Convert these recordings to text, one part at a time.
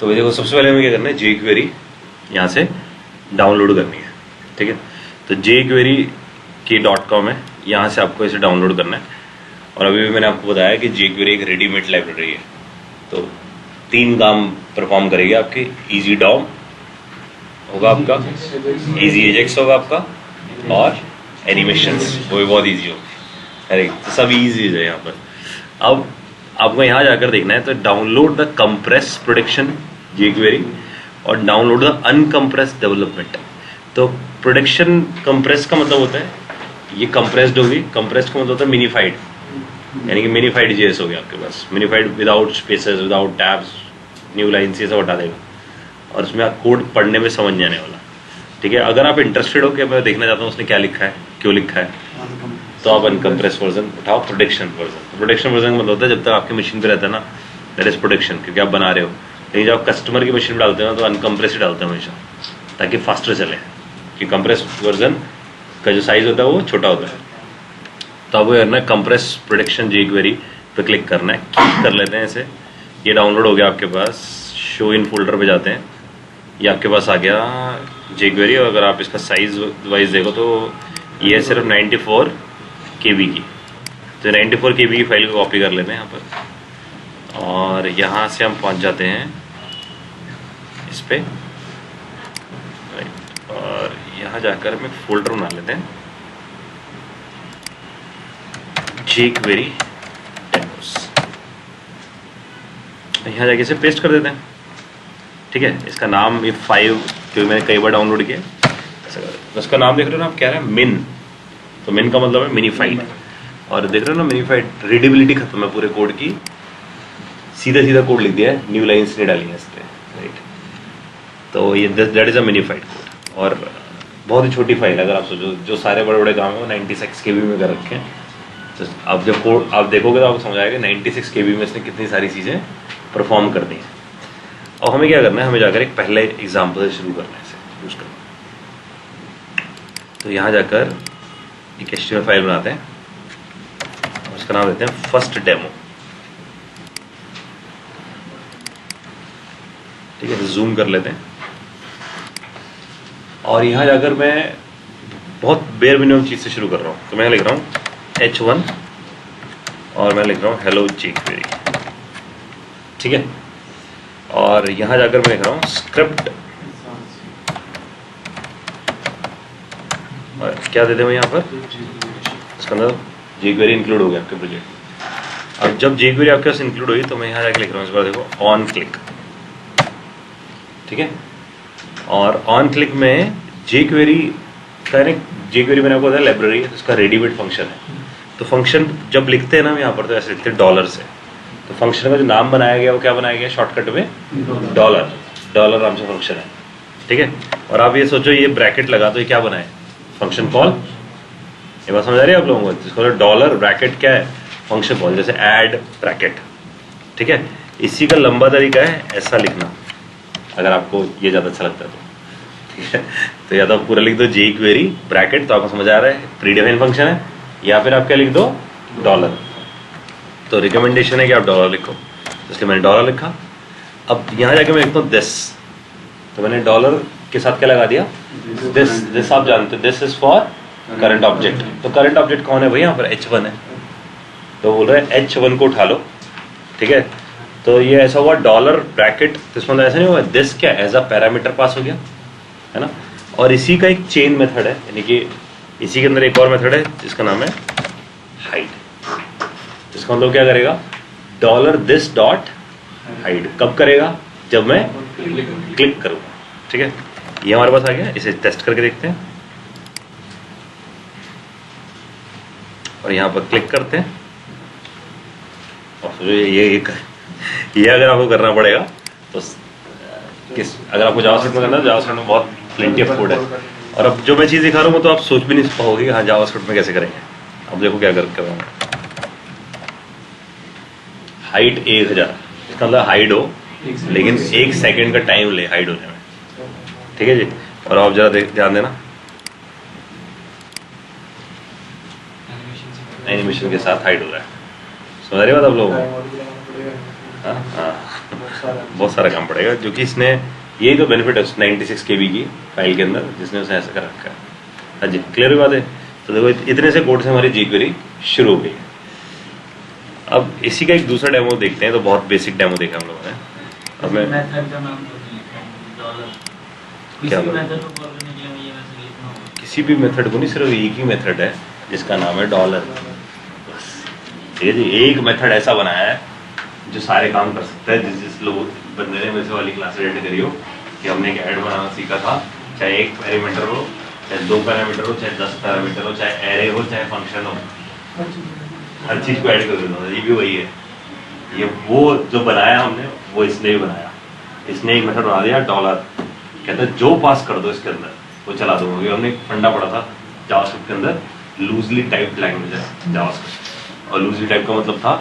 तो देखो सबसे पहले हमें क्या करना है, जे क्वेरी यहाँ से डाउनलोड करनी है। ठीक है, तो jQuery.com है, यहाँ से आपको इसे डाउनलोड करना है। और अभी भी मैंने आपको बताया कि jQuery एक रेडीमेड लाइब्रेरी है, तो 3 काम परफॉर्म करेगी आपकी। इजी डॉम होगा आपका, इजी एजेक्स होगा आपका, और एनिमेशंस वो भी बहुत इजी होगी। अरे तो सब इजी है यहाँ पर। अब आपको यहाँ जाकर देखना है, तो download the compress production jQuery और डाउनलोड द अनकम्प्रेस डेवलपमेंट। तो प्रोडक्शन कंप्रेस का मतलब होता है ये कंप्रेस्ड होगी, कंप्रेस्ड का मतलब होता है मिनीफाइड, यानी कि मिनीफाइड जेएस हो गया आपके पास, minified without spaces, without tabs, new lines, ये सब हटा देगा और उसमें आप कोड पढ़ने में समझ नहीं आने वाला। ठीक है, अगर आप इंटरेस्टेड हो कि मैं देखना चाहता हूँ उसने क्या लिखा है, क्यों लिखा है, तो आप अनकम्प्रेस वर्जन उठाओ, प्रोडक्शन वर्जन। प्रोडक्शन वर्जन का मतलब होता है जब तक आपकी मशीन पे रहता है ना, दैट इज प्रोडक्शन, क्योंकि आप बना रहे हो। लेकिन जब आप कस्टमर की मशीन पे डालते हो ना, तो अनकम्प्रेस ही डालते हैं हमेशा, ताकि फास्टर चले, कि कंप्रेस वर्जन का जो साइज होता है वो छोटा होता है। तो आपको करना है कंप्रेस प्रोडक्शन jQuery पे क्लिक करना है, क्लिक कर लेते हैं इसे। ये डाउनलोड हो गया आपके पास, शो इन फोल्डर पे जाते हैं, ये आपके पास आ गया jQuery। और अगर आप इसका साइज वाइज देखो तो ये सिर्फ 94 KB की, तो 94 KB की फाइल को कॉपी कर लेते हैं यहाँ पर, और यहाँ से हम पहुँच जाते हैं इस पे, और यहाँ जाकर हम एक फोल्डर बना लेते हैं jQuery डेमोस। यहाँ जाके इसे पेस्ट कर देते हैं। ठीक है, इसका नाम ये 5, क्योंकि मैंने कई बार डाउनलोड किया, उसका नाम देख रहे हो ना आप, क्या है, मिन। तो मिन का मतलब है मिनीफाइड, और देख रहे हो ना मिनीफाइड, रीडेबिलिटी खत्म है पूरे कोड की, सीधा सीधा कोड लिख दिया है, न्यू लाइन्स नहीं डाली है इस पर, राइट। तो ये that is a minified code, और बहुत ही छोटी फाइल है। अगर आप सोचो जो सारे बड़े बड़े काम है वो 96 KB में कर रखे हैं, तो आप जब कोड आप देखोगे तो आपको समझ आएगा 96 KB में इसने कितनी सारी चीज़ें परफॉर्म कर दी हैं। और हमें क्या करना है, हमें जाकर एक पहले एग्जाम्पल से शुरू करना है इसे यूज करना। तो यहाँ जाकर एक HTML फाइल बनाते हैं, और उसका नाम देते हैं फर्स्ट डेमो। ठीक है, जूम कर लेते हैं, और यहाँ जाकर मैं बहुत बेयर मिनिमम चीज़ से शुरू कर रहा हूँ। तो मैं लिख रहा हूँ H1 और मैं लिख रहा हूँ हेलो jQuery। ठीक है, और यहाँ जाकर मैं लिख रहा हूँ स्क्रिप्ट, और क्या देते हैं यहाँ पर, इसका मतलब jQuery इंक्लूड हो गया आपके प्रोजेक्ट। अब जब jQuery आपके पास इंक्लूड हुई तो मैं यहाँ जाकर लिख रहा हूँ इस बार देखो ऑन क्लिक। ठीक है, और ऑन क्लिक में jQuery jQuery मैंने आपको बताया लाइब्रेरी है, इसका रेडीमेड फंक्शन है। तो फंक्शन जब लिखते हैं ना हम यहाँ पर, तो ऐसे लिखते हैं डॉलर से। तो फंक्शन का जो नाम बनाया गया वो क्या बनाया गया शॉर्टकट में, डॉलर नाम से फंक्शन है। ठीक है, और आप ये सोचो ये ब्रैकेट लगा तो ये क्या बनाए, फंक्शन कॉल। ये बात समझ आ रही है आप लोगों को, जिसको डॉलर ब्रैकेट क्या है, फंक्शन कॉल, जैसे ऐड ब्रैकेट। ठीक है, इसी का लंबा तरीका है ऐसा लिखना, अगर आपको ये ज़्यादा अच्छा लगता है तो। ठीक है, तो या तो आप पूरा लिख दो jQuery ब्रैकेट, तो आपको समझ आ रहा है प्रीडिफाइन फंक्शन है, या फिर आप क्या लिख दो डॉलर। तो रिकमेंडेशन है कि आप डॉलर लिखो, इसलिए मैंने डॉलर लिखा। अब यहाँ जाके मैं लिखता हूँ दिस, तो मैंने डॉलर के साथ क्या लगा दिया, दिस आप जानते हो, this is for current object. तो करंट ऑब्जेक्ट कौन है भाई, यहाँ पर H1 है, तो बोल रहे हैं H1 को उठा लो। ठीक है, तो ये ऐसा हुआ डॉलर ब्रैकेट, तो इसमें ऐसा नहीं हुआ, दिस क्या एज अ पैरामीटर पास हो गया, है ना। और इसी का एक चेन मेथड है, यानी कि इसी के अंदर एक और मेथड है जिसका नाम है हाइड। इसका मतलब क्या करेगा, डॉलर दिस डॉट हाइड कब करेगा, जब मैं क्लिक करूँगा। ठीक है, ये हमारे पास आ गया, इसे टेस्ट करके देखते हैं, और यहाँ पर क्लिक करते हैं। और ये अगर आपको करना पड़ेगा तो अगर आपको जावास्क्रिप्ट में करना है, जावास्क्रिप्ट में बहुत प्लेंटी ऑफ कोड है। और अब जो मैं चीज़ दिखा रहा हूँ तो आप सोच भी नहीं पाओगे कि हाँ जावास्क्रिप्ट में कैसे करेंगे। अब देखो क्या कर रहा हूँ, हाइट 1000, इसका मतलब हाइड हो, लेकिन 1 सेकंड का टाइम ले हाइड होने में। ठीक है जी, और आप जरा ध्यान देना, एनिमेशन के साथ हाइड हो रहा है, समझ रहे बात आप लोगों को। बहुत सारा काम पड़ेगा, जो कि इसने यही तो बेनिफिट है 96 KB की फाइल के अंदर, जिसने उसे ऐसा कर रखा है। हाँ जी, क्लियर बात है। तो देखो इतने से कोड से हमारी jQuery शुरू हो गई। अब इसी का एक दूसरा डेमो देखते हैं। तो बहुत बेसिक डेमो देखा हम लोगों ने। अब मैं क्या किसी भी मेथड को नहीं, सिर्फ एक ही मेथड है जिसका नाम है डॉलर। बस ठीक है जी, एक मेथड ऐसा बनाया है जो सारे काम कर सकता है। जिस लोग बंदे ने मेरे से वाली क्लास अटेंड करी हो कि हमने एक ऐड बनाना सीखा था, चाहे एक पैरामीटर हो, चाहे 2 पैरामीटर हो, चाहे 10 पैरामीटर हो, चाहे एरे हो, चाहे फंक्शन हो, हर चीज को ऐड कर देता था। ये भी वही है। ये वो जो बनाया हमने, वो इसने भी बनाया। इसने एक मेथड बना दिया डॉलर, कहता है जो पास कर दो इसके अंदर वो चला दूंगा। हमने एक फंडा पढ़ा था जावास्क्रिप्ट के अंदर, लूजली टाइप्ड लैंग्वेज है जावास्क्रिप्ट। और लूजली टाइप का मतलब था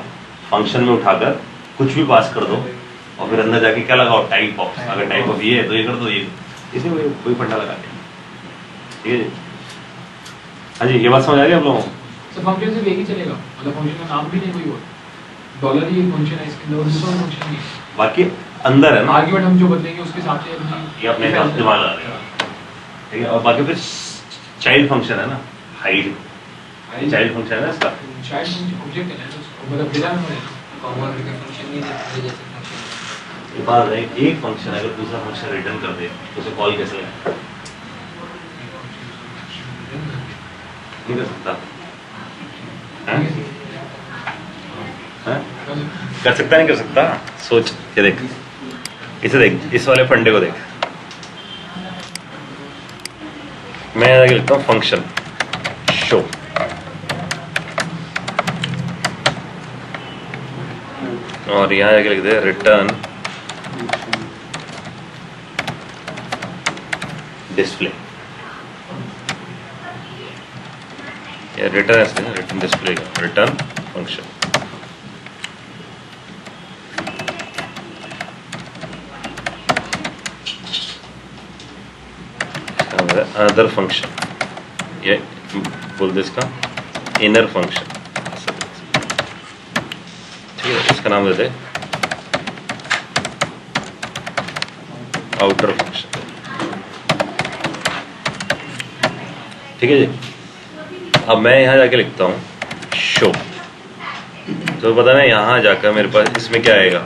फंक्शन में उठाकर कुछ भी पास कर दो और फिर अंदर जाके क्या लगाओ, टाइप ऑफ। अगर टाइप ऑफ ये है तो ये कर दो, ये इसे कोई फंडा लगा दिया। ठीक है जी, हाँ जी, ये बात समझ आ रही है आप लोगों को? तो फंक्शन सिर्फ एक ही चलेगा, मतलब फंक्शन का नाम भी नहीं कोई और, डॉलर ही एक फंक्शन है इसके अंदर, और दूसरा फंक्शन नहीं है। बाकी अंदर है ना, आर्गुमेंट हम जो बदलेंगे उसके हिसाब से ये अपने हिसाब से दिमाग लगा देगा। ठीक है, और बाकी फिर चाइल्ड फंक्शन है ना, हाइड चाइल्ड फंक्शन है ना इसका। चाइल्ड फंक्शन ऑब्जेक्ट है ना, तो मतलब डेटा में है कॉमन फंक्शन नहीं देते जैसे फंक्शन। ये बात है, एक फंक्शन अगर दूसरा फंक्शन रिटर्न कर दे तो उसे कॉल कैसे करें? नहीं कर सकता। कर सकता नहीं कर सकता? सोच ये देख, इसे देख, इस वाले फंडे को देख। मैं यहाँ लिखता हूँ फंक्शन शो, और यहाँ जाके लिख दे रिटर्न डिस्प्ले। रिटर्न ऐसे रिटर्न डिस्प्ले का रिटर्न फंक्शन। अदर फंक्शन, ये बोल दे इसका इनर फंक्शन। ठीक है, इसका नाम देते आउटर फंक्शन। ठीक है जी, अब मैं यहाँ जाके लिखता हूँ शो। तो पता ना यहाँ जाकर मेरे पास इसमें क्या आएगा,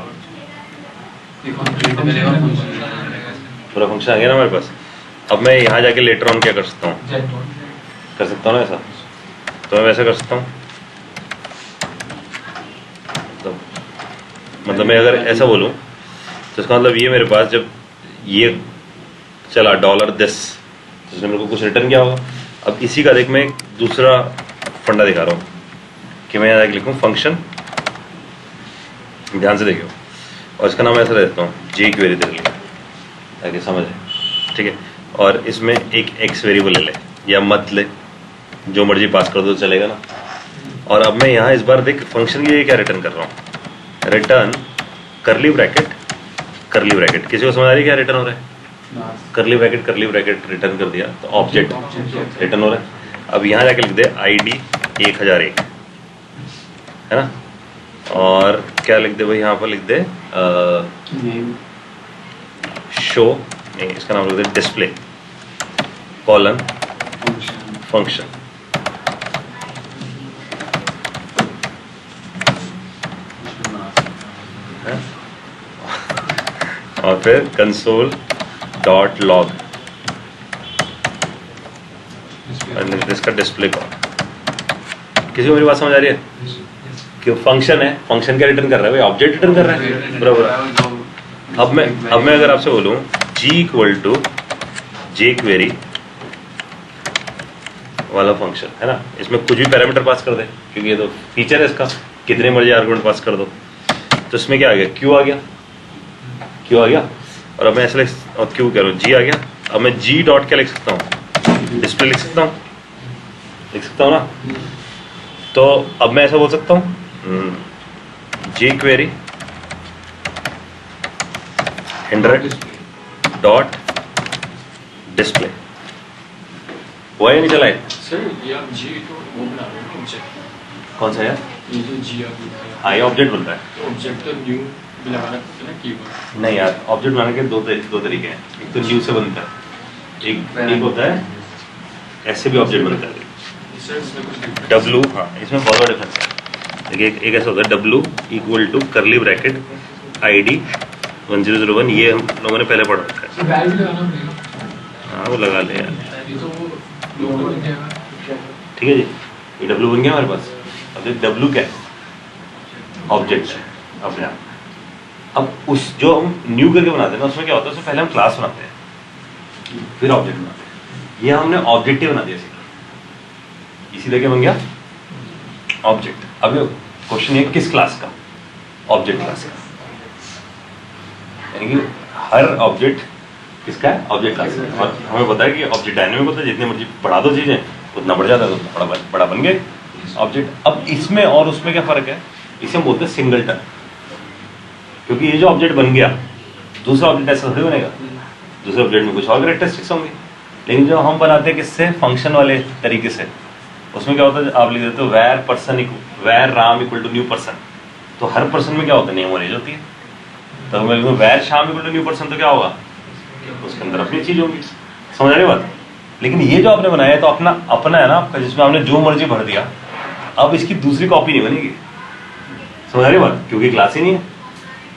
पूरा फंक्शन आ गया ना मेरे पास। अब मैं यहाँ जाके लेटर ऑन क्या कर सकता हूँ, कर सकता हूँ ना ऐसा, तो मैं वैसा कर सकता हूँ। मतलब मैं अगर ऐसा बोलूँ तो इसका मतलब ये मेरे पास जब ये चला डॉलर दिस, तो इसने मेरे को कुछ रिटर्न किया होगा। अब इसी का देख मैं एक दूसरा फंडा दिखा रहा हूँ कि मैं यहाँ जाके लिखूँ फंक्शन, ध्यान से देखियो, और इसका नाम ऐसा देता हूँ jQuery दे लिया ताकि समझ आए। ठीक है, और इसमें एक x वेरिएबल ले ले या मत ले, जो मर्जी पास कर दो चलेगा ना। और अब मैं यहाँ इस बार देख फंक्शन के लिए क्या रिटर्न कर रहा हूँ, रिटर्न करली ब्रैकेट करली ब्रैकेट। किसी को समझ आ रही है क्या रिटर्न हो रहा है? करली ब्रैकेट रिटर्न कर दिया तो ऑब्जेक्ट रिटर्न हो रहा है। अब यहाँ जाके लिख दे ID 1001, है ना, और क्या लिख दे भाई यहाँ पर लिख दे शो, नहीं इसका नाम लिख दे डिस्प्ले कॉलन फंक्शन। और फिर कंसोल डॉट लॉग इसका डिस्प्ले कॉल। किसी को मेरी बात समझ आ रही है कि फंक्शन है, फंक्शन क्या रिटर्न कर रहा है भाई, ऑब्जेक्ट रिटर्न कर रहा है, बराबर। अब मैं अगर आपसे बोलूं G इक्वल टू jQuery वाला फंक्शन है ना, इसमें कुछ भी पैरामीटर पास कर दे, क्योंकि ये तो फीचर है इसका, कितने मर्जी आर्गुमेंट पास कर दो। तो इसमें क्या आ गया, Q आ गया, और अब मैं ऐसे और Q कह रहा हूँ G आ गया। अब मैं G डॉट क्या लिख सकता हूँ, डिस्प्ले लिख सकता हूँ ना। तो अब मैं ऐसा बोल सकता हूँ jQuery 100 डॉट डिस्प्ले। हुआ या नहीं चला है? सर ये आप जी तो वो बना रहे हो ऑब्जेक्ट। कौन सा यार? ये जो जी आप हाँ, ये ऑब्जेक्ट बनता है। तो ऑब्जेक्ट का न्यू नहीं यार, ऑब्जेक्ट बनाने के दो तरीके हैं। एक तो न्यू से बनता है, एक होता है ऐसे भी ऑब्जेक्ट बनता है डब्लू। हाँ, इसमें बहुत बड़ा डिफरेंस है। देखिए एक ऐसा होता है W equal to curly bracket ID 1001, ये हम लोगों ने पहले पढ़ा रखा है। तो वैल्यू लगाना पड़ेगा। हाँ वो लगा ले यार, ये तो वो लोगो बन जाएगा। ठीक है जी। ये डब्लू बन गया हमारे पास। अब ये डब्लू क्या है? ऑब्जेक्ट है अपने आप। अब उस जो हम न्यू करके बनाते हैं ना, उसमें क्या होता है, उसमें पहले हम क्लास बनाते हैं फिर ऑब्जेक्ट बनाते हैं। ये हमने ऑब्जेक्ट ही बना दिया इसीलिए क्या बन गया? ऑब्जेक्ट। अब क्वेश्चन है किस क्लास का? ऑब्जेक्ट क्लास का। यानी कि हर ऑब्जेक्ट किसका है? ऑब्जेक्ट क्लास का। और हमें पता है कि ऑब्जेक्ट डायनेमिक होता है, जितनी मर्जी बढ़ा दो चीजें उतना बढ़ जाता है, उतना बड़ा बन गए ऑब्जेक्ट। अब इसमें और उसमें क्या फर्क है? इसे हम बोलते हैं सिंगलटन, क्योंकि ये जो ऑब्जेक्ट बन गया दूसरा ऑब्जेक्ट ऐसा थोड़ी बनेगा। दूसरे ऑब्जेक्ट में कुछ और कैरेक्टरिस्टिक्स होंगे। लेकिन जो हम बनाते हैं किससे? फंक्शन वाले तरीके से, उसमें क्या होता है, आप लिख देते हो var Ram equal to new person. तो हर पर्सन में क्या होता है? नेम और एज होती है। तो मैं लिखूँ वैर शाम इक्वल टू न्यू पर्सन, तो क्या होगा? उसके अंदर अपनी चीज होगी। समझ रहे बात? लेकिन ये जो आपने बनाया है तो अपना है ना आपका, जिसमें आपने जो मर्जी भर दिया। अब इसकी दूसरी कॉपी नहीं बनेगी। समझ रहे बात? क्योंकि क्लास ही नहीं है।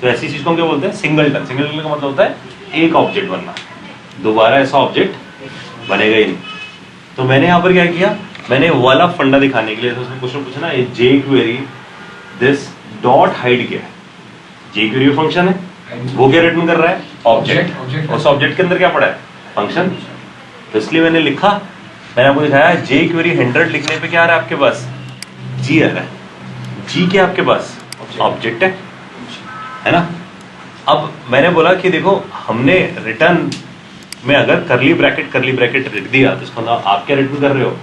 तो ऐसी चीज को हम क्या बोलते हैं? सिंगलटन। सिंगलटन का मतलब होता है एक ऑब्जेक्ट बनना, दोबारा ऐसा ऑब्जेक्ट बनेगा ही नहीं। तो मैंने यहाँ पर क्या किया, मैंने वाला फंडा दिखाने के लिए तो उसने क्वेश्चन पूछा ना, ये जे क्वेरी दिस डॉट हाइड क्या है? जे क्वेरी फंक्शन है, वो क्या रिटर्न कर रहा है? ऑब्जेक्ट। उस ऑब्जेक्ट के अंदर क्या पड़ा है? फंक्शन। तो इसलिए मैंने लिखा, मैंने आपको दिखाया जे क्वेरी 100 लिखने पे क्या आ रहा है आपके पास? जी आ रहा है। जी क्या आपके पास? ऑब्जेक्ट है ना। अब मैंने बोला कि देखो, हमने रिटर्न में अगर करली ब्रैकेट लिख दिया तो इसका मतलब आप क्या रिटर्न कर रहे हो?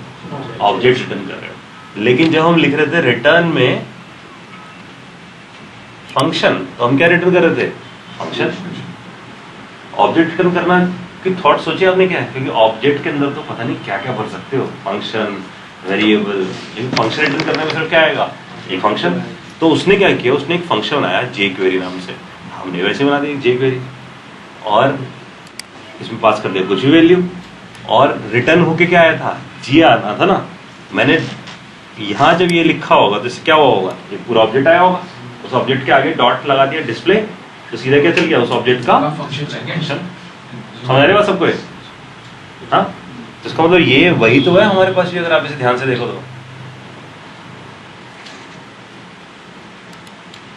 ऑब्जेक्ट रिटर्न कर रहे हो। लेकिन जब हम लिख रहे थे रिटर्न में फंक्शन, तो हम क्या रिटर्न कर रहे थे? फंक्शन। ऑब्जेक्ट रिटर्न करना की थॉट सोचिए आपने क्या है, क्योंकि ऑब्जेक्ट के अंदर तो पता नहीं क्या क्या भर सकते हो, फंक्शन, वेरिएबल। लेकिन फंक्शन रिटर्न करने में सिर्फ क्या आएगा? एक फंक्शन। तो उसने क्या किया, उसने एक फंक्शन बनाया जे क्वेरी नाम से। हमने वैसे बना दी जे क्वेरी, और इसमें पास कर दिया कुछ भी वैल्यू, और रिटर्न होके क्या आया था? जी आना था ना। मैंने यहाँ जब ये लिखा होगा तो इससे क्या हुआ होगा? ये पूरा ऑब्जेक्ट आया होगा, उस ऑब्जेक्ट के आगे डॉट लगा दिया डिस्प्ले, तो सीधा क्या चल गया? उस ऑब्जेक्ट का फंक्शन। समझ रहे हो सबको? हाँ, तो इसका मतलब ये वही तो है हमारे पास भी, अगर आप इसे ध्यान से देखो तो।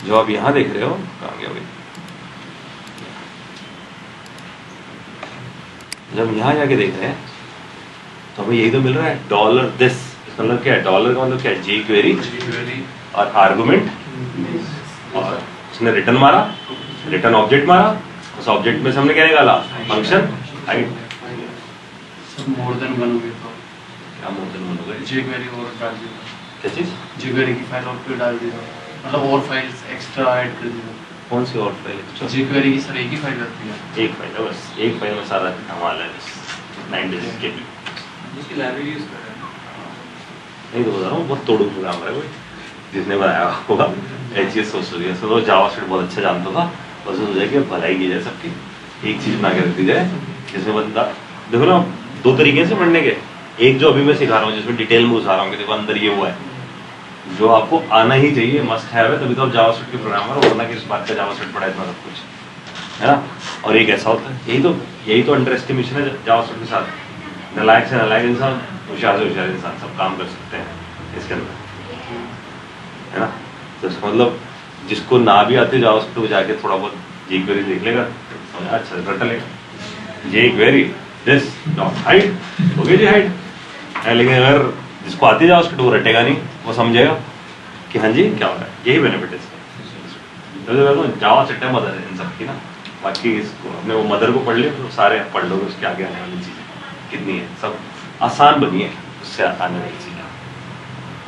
जो आप यहां देख रहे हो, कहां गया भाई? जब यहां जाके देख रहे हैं तो हमें यही तो मिल रहा है, डॉलर दिस। इसका मतलब क्या है? डॉलर का मतलब क्या है? जे क्वेरी और आर्गुमेंट, और उसने रिटर्न मारा, रिटर्न ऑब्जेक्ट मारा, उस ऑब्जेक्ट में से हमने क्या निकाला? Function hide. More than one हो गया तो क्या मोर देन वन हो गया? जे क्वेरी और डाल दिया, क्या चीज? जे क्वेरी की फाइल और फिर डाल दिया, मतलब और फाइल्स एक्स्ट्रा ऐड कर दिया। कौन सी और फाइल? जे क्वेरी की सर एक ही फाइल रहती है, एक फाइल है बस, एक फाइल में सारा हमारा है बस, 9 डिजिट के भी। जिसकी लाइब्रेरी यूज कर रहे हैं। नहीं तो बता रहा हूँ, बहुत तोड़ू प्रोग्राम है कोई जिसने बनाया होगा। HCS सोच रही है, तो जावास्क्रिप्ट बहुत अच्छा जानता था, बस सोचा कि भलाई की जाए सबकी, एक चीज बना के रख दी जाए जिसमें बंदा। देखो ना, दो तरीके से पढ़ने के, एक जो अभी मैं सिखा रहा हूँ जिसमें डिटेल में घुसा रहा हूँ कि देखो अंदर ये हुआ है, जो आपको आना ही चाहिए, मस्ट हैव है, तभी तो आप जावास्क्रिप्ट के प्रोग्रामर हो, वरना किस बात का जावास्क्रिप्ट पढ़ा इतना सब कुछ, है ना। और एक ऐसा होता है, यही तो अंडर एस्टिमेशन है जावास्क्रिप्ट के साथ। नालायक से नालायक इंसान, होशियार से होशियार इंसान, सब काम कर सकते हैं इसके अंदर, है ना। तो इसका मतलब जिसको ना भी आते जावास्क्रिप्ट वो जाके थोड़ा बहुत जे क्वेरी लिख लेगा, अच्छा रट लेगा, जे क्वेरी दिस डॉट हाइड, हो गया जी हाइड। लेकिन अगर जिसको आती जावास्क्रिप्ट वो रटेगा नहीं, वो समझेगा कि हाँ जी क्या हो रहा है, यही बेनिफिट है इसका। जावास्क्रिप्ट है मदर इन सब की ना, बाकी इसको अपने वो मदर को पढ़ लिया तो सारे पढ़ लोगे, उसके आगे आने वाली चीज़ें कितनी है, सब आसान बनी है उससे आने वाली चीज़ें।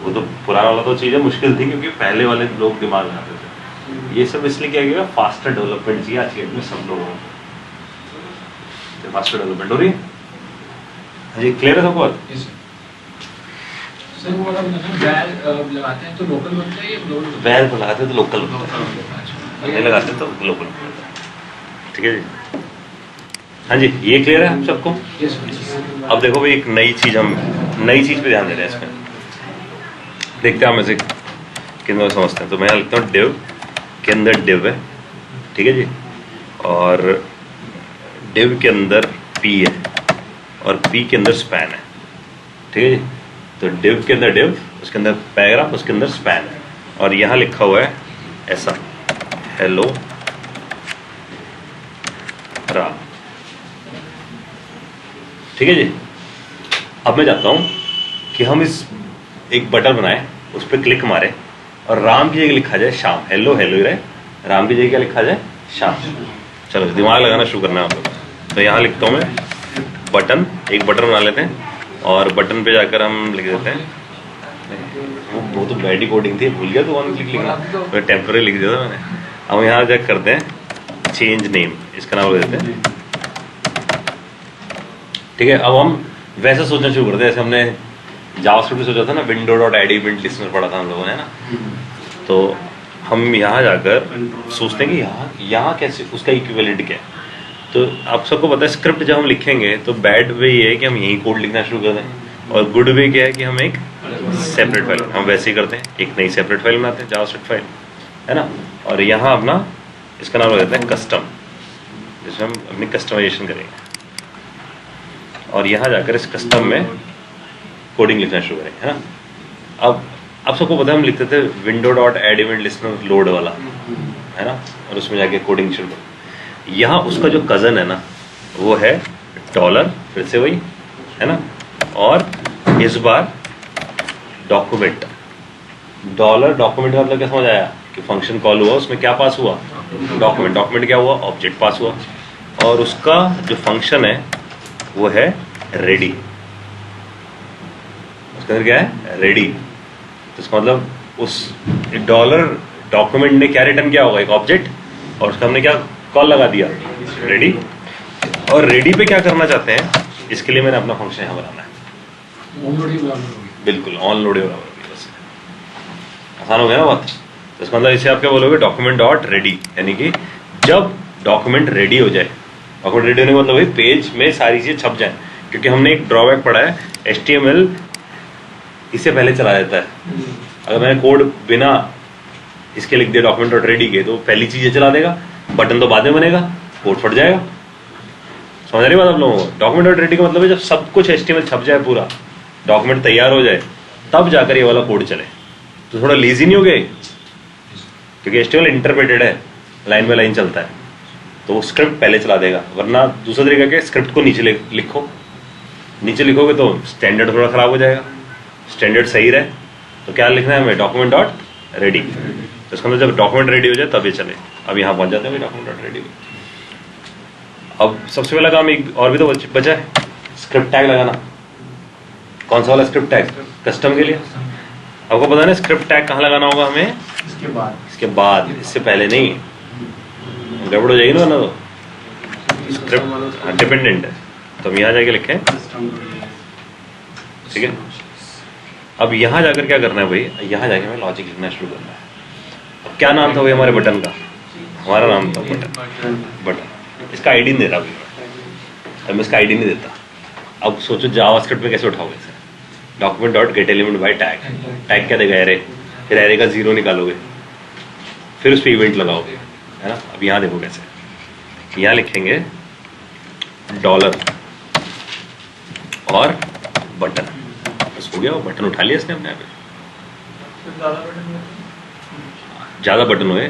वो तो पुराना वाला तो चीज़ें मुश्किल थी, क्योंकि पहले वाले लोग दिमाग लगाते थे। ये सब इसलिए क्या गया, फास्टर डेवलपमेंट चाहिए आज के डेट में सब लोगों को, फास्टर डेवलपमेंट हो रही है। हाँ जी, क्लियर है सबको बात? सर वो वाला बताना, वैल लगाते हैं तो लोकल बनता है या ग्लोबल? वैल लगाते हैं तो लोकल बनता है। अच्छा। नहीं लगाते तो ग्लोबल, ठीक है जी। हाँ जी, ये क्लियर है आप सबको? Yes, अब देखो भाई, एक नई चीज पे ध्यान दे रहे हैं इसमें। देखते हैं हम इसे कितना समझते हैं। तो मैं लिखता हूँ डिव के अंदर डिव है, ठीक है जी, और डिव के अंदर पी है और पी के अंदर स्पैन है, ठीक है जी। तो डिव के अंदर डिव, उसके अंदर पैराग्राफ, उसके अंदर स्पैन है, और यहाँ लिखा हुआ है ऐसा, हेलो राम, ठीक है जी। अब मैं चाहता हूँ कि हम इस एक बटन बनाए, उस पर क्लिक मारे और राम की जगह लिखा जाए शाम। हेलो हेलो ही रहे, राम की जगह क्या लिखा जाए? शाम। चलो दिमाग लगाना शुरू करना है आप लोग। तो यहाँ लिखता हूँ मैं बटन, एक बटन बना लेते हैं और बटन पे जाकर हम लिख देते हैं, वो तो बैडी कोडिंग थी, भूल गया तो वन क्लिक लिखना, मैं टेम्पररी लिख दिया था मैंने। अब यहाँ जाकर करते हैं चेंज नेम, इसका नाम लिख देते हैं, ठीक है। अब हम वैसे सोचना शुरू करते हैं जैसे हमने जावास्क्रिप्ट में सोचा था ना, window.add इवेंट लिस्टनर पढ़ा था हम लोगों ने ना। तो हम यहाँ जाकर सोचते हैं कि यहाँ कैसे उसका इक्विवेलेंट क्या है। तो आप सबको पता है स्क्रिप्ट जब हम लिखेंगे तो बैड वे ये है कि हम यहीं कोड लिखना शुरू कर दें, और गुड वे क्या है कि हम एक सेपरेट फाइल, हम वैसे ही करते हैं, एक नई सेपरेट फाइल बनाते हैं, जावास्क्रिप्ट फाइल है ना, और यहाँ अपना इसका नाम लगाते हैं कस्टम, जिसमें हम अपनी कस्टमाइजेशन करेंगे, और यहाँ जाकर इस कस्टम में कोडिंग लिखना शुरू करें, है ना। अब आप सबको पता है हम लिखते थे window.add event listener लोड वाला, है ना, और उसमें जाके कोडिंग शुरू करें। यहाँ उसका जो कज़न है ना, वो है डॉलर, फिर से वही है ना, और इस बार डॉक्यूमेंट। डॉलर डॉक्यूमेंट का मतलब क्या समझ आया कि फंक्शन कॉल हुआ, उसमें क्या पास हुआ? डॉक्यूमेंट। डॉक्यूमेंट क्या हुआ? ऑब्जेक्ट पास हुआ, और उसका जो फंक्शन है वो है रेडी। उसके अंदर क्या है? रेडी। तो इसका मतलब उस डॉलर डॉक्यूमेंट ने क्या रिटर्न किया होगा? एक ऑब्जेक्ट, और उसका हमने क्या कॉल लगा दिया? रेडी। और रेडी पे क्या करना चाहते हैं, इसके लिए मैंने अपना फंक्शन यहाँ बनाना है। बिल्कुल ऑन लोड बराबर होगी, बस आसान हो गया ना बात। तो इसका मतलब इसे आप क्या बोलोगे? डॉक्यूमेंट डॉट रेडी, यानी कि जब डॉक्यूमेंट रेडी हो जाए, डॉक्यूमेंट रेडी होने का मतलब वही पेज में सारी चीजें छप जाए, क्योंकि हमने एक ड्रॉबैक पढ़ा है, HTML इससे पहले चला जाता है। अगर मैंने कोड बिना इसके लिख दिया डॉक्यूमेंट डॉट रेडी के, तो पहली चीजें चला देगा, बटन तो बाद में बनेगा, कोड फट जाएगा। समझ रही बात आप लोगों को? डॉक्यूमेंट डॉट रेडी का मतलब है जब सब कुछ HTML छप जाए, पूरा डॉक्यूमेंट तैयार हो जाए, तब जाकर ये वाला कोड चले। तो थोड़ा लेजी नहीं हो गए, क्योंकि HTML इंटरप्रेटेड है, लाइन बाय लाइन चलता है, तो वो स्क्रिप्ट पहले चला देगा। वरना दूसरा तरीका क्या, स्क्रिप्ट को नीचे लिखो, नीचे लिखोगे तो स्टैंडर्ड थोड़ा खराब हो जाएगा। स्टैंडर्ड सही रहे तो क्या लिखना है हमें? Document dot ready. तो इसका मतलब जब डॉक्यूमेंट रेडी हो जाए तब ये चले। अब यहाँ पहुंच जाते हैं डॉक्यूमेंट डॉट रेडी। अब सबसे पहला काम एक और भी तो बचा है, स्क्रिप्ट टैग लगाना। कौन सा वाला स्क्रिप्ट टैग? कस्टम के लिए। आपको पता है ना स्क्रिप्ट टैग कहाँ लगाना होगा हमें? इसके बाद, इससे पहले नहीं, गड़बड़ हो जाएगी ना तो स्क्रिप्ट डिपेंडेंट है। तो हम यहाँ जाके लिखें, ठीक है। अब यहाँ जाकर क्या करना है भाई? यहाँ जाके हमें लॉजिक लिखना शुरू करना है। अब क्या नाम था भाई हमारे बटन का? हमारा नाम था बटन। इसका आईडी नहीं दे रहा भाई, अब मैं इसका आईडी नहीं देता। अब सोचो जावास्क्रिप्ट में कैसे उठाओगे इसे? Document dot get element by tag. Tag क्या देगा? एरे। फिर एरे का 0 निकालोगे, फिर उस पर इवेंट लगाओगे, है ना। अब यहाँ देखो कैसे, यहाँ लिखेंगे डॉलर और बटन, बस हो गया। वो बटन उठा लिया इसने अपने आप। ज्यादा बटन हुए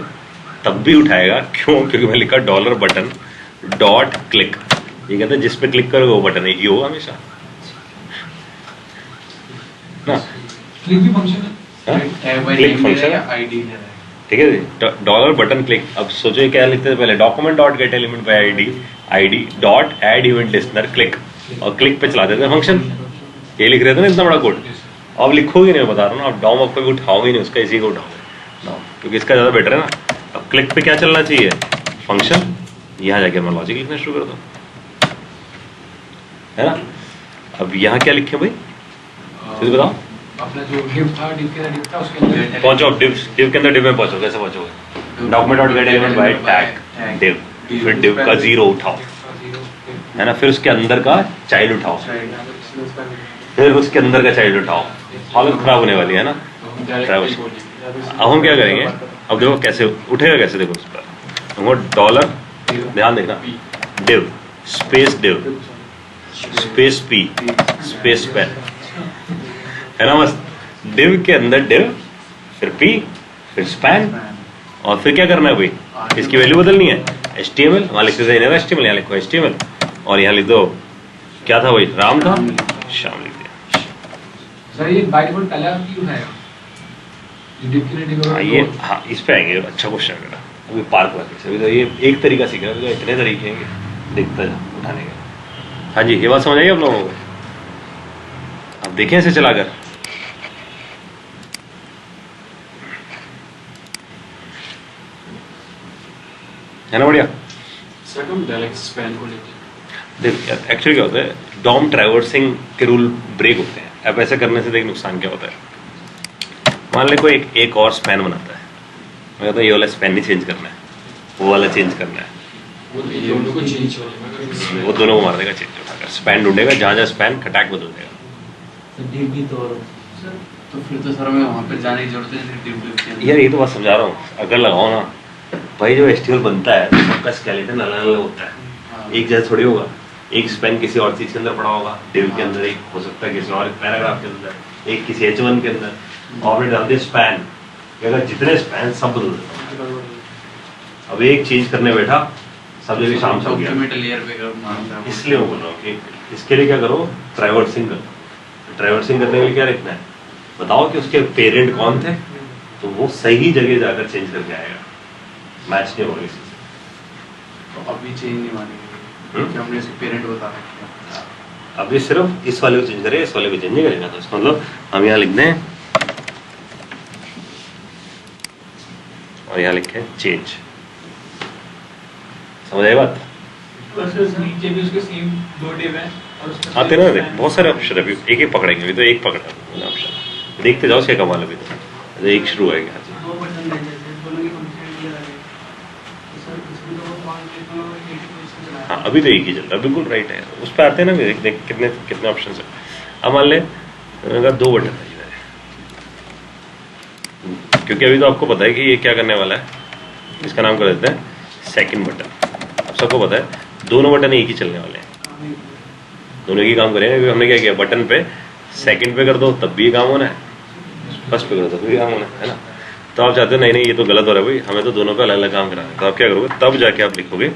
तब भी उठाएगा, क्यों? क्योंकि मैं लिखा डॉलर बटन डॉट क्लिक। ये कहते हैं जिस पे क्लिक करोगे वो बटन है, ये होगा हमेशा ना। क्लिक भी फंक्शन है, क्लिक फंक्शन है, आईडी ठीक है जी। Dollar button click. अब सोचो ये क्या लिखते थे पहले? Document dot get element bye ID dot add event listener click, और क्लिक पे चला देते थे फंक्शन। ये लिख रहे थे ना इतना बड़ा कोड। अब लिखोगे नहीं, मैं बता रहा हूँ ना। अब डॉम आपको भी उठाओगे नहीं उसका, इसी को उठाओगे, क्योंकि इसका ज्यादा बेटर है ना। अब क्लिक पे क्या चलना चाहिए? फंक्शन। यहाँ जाके मैं लॉजिक लिखना शुरू कर दूँ, है ना। अब यहाँ क्या लिखे भाई? फिर बताओ। अपना जो डिव था, डिव के अंदर डिव था, उसके अंदर पहुंचो, डिव के अंदर डिव में पहुंचो। कैसे पहुंचोगे? Document dot get element by tag div, फिर div का 0 उठाओ, है ना, फिर उसके अंदर का चाइल्ड उठाओ, फिर उसके अंदर का चाइल्ड उठाओ, हालत खराब होने वाली है ना। डायरेक्टली बोलिए। अब हम क्या करेंगे, अब देखो कैसे उठेगा, कैसे देखो उस पर हमको डॉलर, ध्यान देखना, div space div space p space span, है ना, बस div के अंदर div, फिर p, फिर स्पैन, और फिर क्या करना है भाई, इसकी वैल्यू बदलनी है, HTML, वहां लिखते थे HTML, यहाँ लिखो HTML, और यहाँ लिख दो क्या था भाई, राम था, श्याम लिख दिया। सर ये बाय डिफॉल्ट पहला क्यों उठाएगा? ये div के लिए div हाँ ये, हाँ इस पे आएंगे, अच्छा क्वेश्चन है मेरा। अभी पार्क वाले से, अभी तो ये एक तरीका सीख रहा है, अभी तो इतने तरीके हैं देखता जा उठाने के। हाँ जी, ये बात समझ आई आप लोगों को? अब देखें इसे चलाकर, है ना, बढ़िया। सर हम डायरेक्ट स्पैन को लेते हैं। देख यार, एक्चुअली क्या होता है, डॉम ट्रैवर्सिंग के रूल ब्रेक होते हैं। अब ऐसा करने से देख नुकसान क्या होता है, मान ले कोई एक और स्पैन बनाता है, मैं कहता हूँ ये वाला स्पैन नहीं चेंज करना है, वो वाला चेंज करना है, वो दोनों को चेंज हो जाएगा। वो दोनों को मार देगा चेंज उठाकर, स्पैन ढूंढेगा, जहाँ जहाँ स्पैन खटाक बदल देगा। तो फिर तो सर मैं वहाँ पे जाने की जरूरत है, div यार ये तो बात समझा रहा हूँ, अगर लगाओ ना भाई, जो HTML बनता है तो सबका स्केलेटन अलग अलग होता है, एक जैसा थोड़ी होगा। एक स्पैन किसी और चीज के अंदर पड़ा होगा, div के अंदर, एक हो सकता है किसी और पैराग्राफ के अंदर, एक किसी H1 के अंदर, और फिर डालते स्पैन, अगर जितने स्पैन सब बदल देता। अब एक चेंज करने बैठा, सब जगह शाम हो गया, डॉक्यूमेंट लेयर पे मारना है। इसलिए मैं बोल रहा हूँ कि इसके लिए क्या करो, ट्रैवर्सिंग करो। ट्रैवर्सिंग करने के लिए क्या लिखना है, बताओ कि उसके पेरेंट कौन थे, तो वो सही जगह जाकर चेंज करके आएगा, मैच नहीं होगा किसी से। तो अभी चेंज नहीं मानेंगे क्योंकि हमने इसके पेरेंट बता रखे हैं। अब ये सिर्फ इस वाले को चेंज करे, इस वाले को चेंज नहीं करेगा, तो इसका मतलब हम यहाँ लिख दें और यहाँ लिखे चेंज, समझ आई बात? नीचे भी उसके सेम दो div हैं और उसमें आते ना, देख बहुत सारे ऑप्शन है, अभी एक एक पकड़ेंगे, अभी तो एक पकड़ा ऑप्शन, देखते जाओ क्या कमाल है, अभी तो एक शुरू है यहाँ से। हाँ अभी तो एक ही चल रहा है, बिल्कुल राइट है, उस पर आते हैं ना, देख देख कितने कितने ऑप्शन है। अब मान ले मैंने कहा 2 बटन है, क्योंकि अभी तो आपको पता है कि ये क्या करने वाला है, इसका नाम कर देते हैं सेकंड बटन। अब सबको पता है दोनों बटन एक ही चलने वाले हैं, दोनों ही काम करेंगे, क्योंकि हमने क्या किया, बटन पे सेकंड पे कर दो तब भी काम होना है, फर्स्ट पे कर दो तब भी काम होना है ना। तो आप चाहते हो नहीं नहीं ये तो गलत हो रहा है भाई, हमें तो दोनों पे अलग अलग काम कराना है, तो आप क्या करोगे, तब जाके आप लिखोगे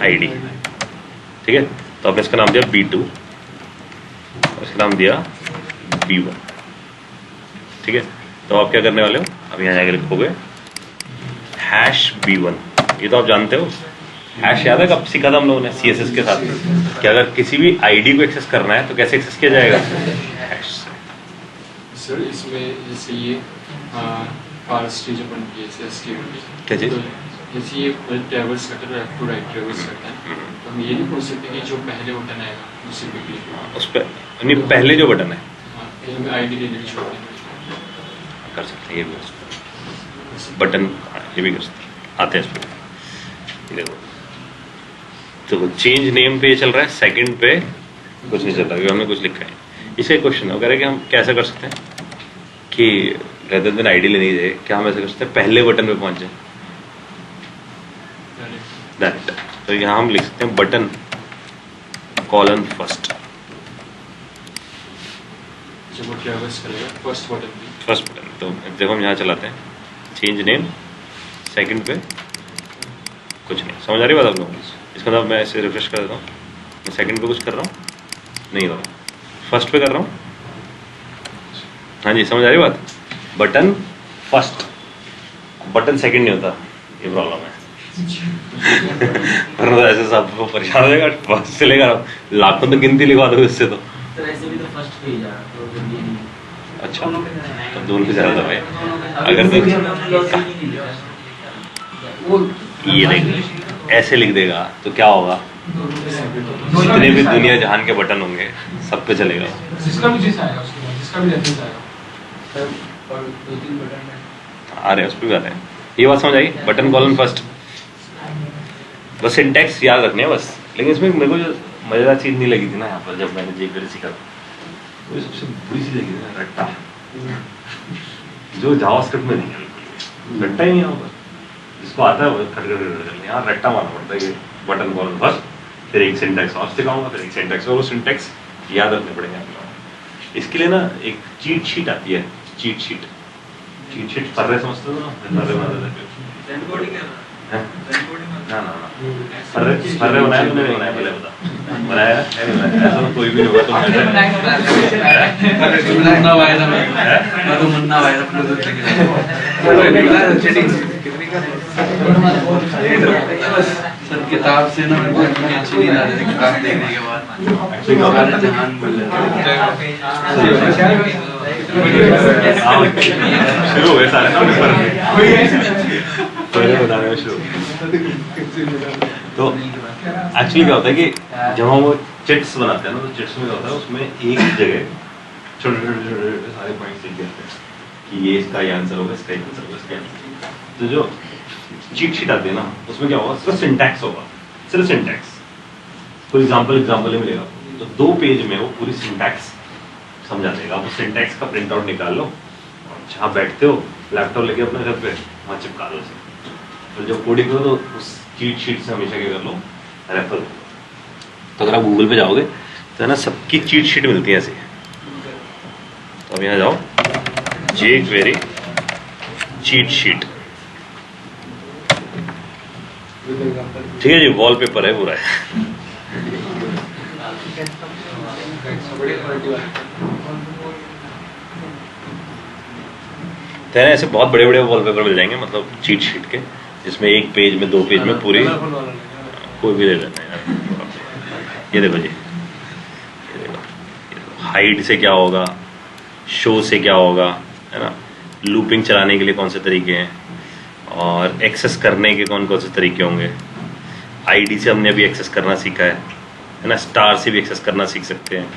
ID, ठीक है। तो आपने इसका नाम दिया B2 और इसका नाम दिया B1, ठीक है। तो आप क्या करने वाले हो, अब यहाँ जाके लिखोगे #B1। ये तो आप जानते हो, हैश याद है कब सीखा था हम लोगों ने CSS के साथ, कि अगर किसी भी ID को एक्सेस करना है तो कैसे एक्सेस किया जाएगा, हैश से। सर इसमें जैसे ये पार्स जो बनती है SQL क्या चीज़? जैसे ये ट्रैवर्स करता है, लेफ्ट टू राइट ट्रैवर्स करता है, तो हम ये नहीं बोल सकते कि जो पहले बटन आएगा उसी पे क्लिक करो। उस पर नहीं, पहले जो बटन है फिर हमें ID देने की जरूरत नहीं कर सकते हैं, ये भी कर सकते हैं, बटन ये भी कर सकते हैं, आते हैं इस पर। देखो तो चेंज नेम पे ये चल रहा है, सेकंड पे कुछ नहीं चल रहा, क्योंकि हमने कुछ लिखा है। इसका एक क्वेश्चन है, वो कह रहे हैं कि हम कैसे कर सकते हैं कि रेदर देन ID लेनी चाहिए, क्या हम ऐसे कर सकते हैं पहले बटन पे पहुंचे दैट, तो यहाँ हम लिख सकते हैं बटन कॉलन फर्स्ट, जब वो ट्रैवर्स करेगा फर्स्ट बटन पे, फर्स्ट बटन। तो देखो हम यहाँ चलाते हैं चेंज नेम, सेकंड पे कुछ नहीं, समझ आ रही बात आप लोगों को? इसका मतलब मैं इसे रिफ्रेश कर देता हूँ, मैं सेकंड पे कुछ कर रहा हूँ, नहीं हो रहा, फर्स्ट पे कर रहा हूँ, हाँ जी समझ आ रही बात। बटन फर्स्ट, बटन सेकंड नहीं होता, ये प्रॉब्लम है। वरना तो ऐसे सब को परेशान हो जाएगा, फर्स्ट से लेकर लाखों तो गिनती लिखवा दो इससे तो। ऐसे भी तो फर्स्ट पे ही जा तो जब ये नहीं अच्छा तो दोनों पे ज्यादा भाई, अगर वो ये देख ऐसे लिख देगा तो क्या होगा, जितने भी दुनिया जहान के बटन होंगे सब पे चलेगा। जिसका भी जैसा आएगा उसके बाद जिसका भी रेफरेंस आएगा और 2-3 बटन है। आ रहे हैं उस पर भी आ रहे हैं, ये बात समझ आई, बटन कॉलन फर्स्ट, बस सिंटैक्स याद रखने हैं बस। लेकिन इसमें मेरे को जो मजेदार चीज नहीं लगी थी ना यहाँ पर जब मैंने jQuery सीखा था, वो सबसे बुरी चीज लगी थी ना, रट्टा, जो जावास्क्रिप्ट में नहीं है, रट्टा ही नहीं यहाँ पर। जिसको आता है वो खटखट यहाँ रट्टा मारना पड़ता है कि बटन कॉलन फर्स्ट, फिर एक सिंटैक्स और सिखाऊंगा, फिर एक सिंटैक्स और वो सिंटैक्स याद रखने पड़ेंगे आपको। इसके लिए ना एक चीट शीट आती है, चीट शीट फर्रे समझते हो ना, फर्रे बना देते हैं ना ना ना, फर्रे बनाया तुमने नहीं बनाया, पहले बता बनाया है नहीं बनाया, ऐसा तो कोई भी नहीं होगा। तुम सर किताब से ना मेरे को इतनी अच्छी नींद आ रही थी, किताब देखने के बाद सारे जहान भूल शुरू हो गए सारे ना पहले बताने में शुरू। तो एक्चुअली क्या होता है कि जब हम वो चिट्स बनाते हैं ना, तो चिट्स में क्या होता है, उसमें एक जगह छोटे छोटे सारे पॉइंट्स लिख देते हैं कि ये इसका आंसर होगा, इसका आंसर होगा, इसका आंसर। तो जो चीट शीट आती है ना, उसमें क्या होगा, सिर्फ सिंटैक्स होगा, सिर्फ सिंटैक्स। कोई एग्जांपल ही मिलेगा, तो 2 पेज में वो पूरी सिंटैक्स समझा देगा। आप उस सिंटैक्स का प्रिंट आउट निकाल लो, जहाँ बैठते हो लैपटॉप लेके अपने घर पे वहाँ चिपका दो उसे। तो जब कोडिंग करो तो उस चीट शीट से हमेशा क्या कर लो, रेफर। तो अगर आप गूगल पे जाओगे तो है ना, सबकी चीट शीट मिलती है ऐसे। तो अब यहाँ जाओ, jQuery चीट शीट, ठीक है जी, वॉलपेपर है पूरा है। तो ऐसे बहुत बड़े बड़े वॉलपेपर मिल जाएंगे, मतलब चीट शीट के, जिसमें 1 पेज में 2 पेज में पूरी, कोई भी ले लेना है। ये देखो जी, ये देखो हाइड से क्या होगा, शो से क्या होगा, है ना, लूपिंग चलाने के लिए कौन से तरीके हैं, और एक्सेस करने के कौन कौन से तरीके होंगे। आईडी से हमने अभी एक्सेस करना सीखा है ना, स्टार से भी एक्सेस करना सीख सकते हैं,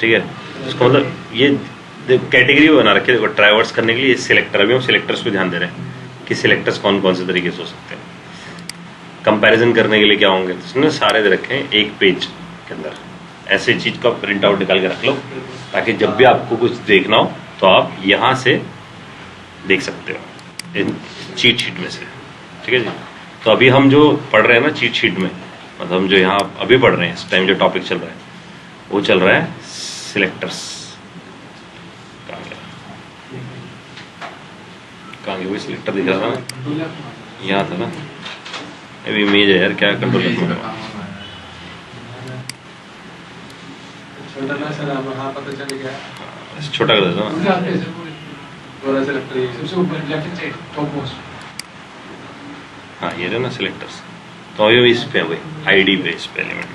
ठीक है। उसका मतलब ये कैटेगरी बना रखी है, देखो ट्राइवर्स करने के लिए सिलेक्टर, अभी हम सिलेक्टर्स पे ध्यान दे रहे हैं कि सिलेक्टर्स कौन कौन से तरीके से हो सकते हैं। कंपैरिजन करने के लिए क्या होंगे, तो उसने सारे दे रखे हैं एक पेज के अंदर। ऐसे चीज का प्रिंट आउट निकाल के रख लो, ताकि जब भी आपको कुछ देखना हो तो आप यहाँ से देख सकते हो इन चीट शीट में से, ठीक है जी। तो अभी हम जो पढ़ रहे हैं ना चीट शीट में, मतलब हम जो यहाँ अभी पढ़ रहे हैं, इस टाइम जो टॉपिक चल रहा है वो चल रहा है सिलेक्टर्स। कहाँ गया वही सिलेक्टर दिख रहा था ना, यहाँ था ना, अभी इमेज है यार, क्या कंट्रोल रखना, छोटा कर देता ना, हाँ ये ना सिलेक्टर्स। तो अभी इस पे हुए आईडी पे, इस पे एलिमेंट।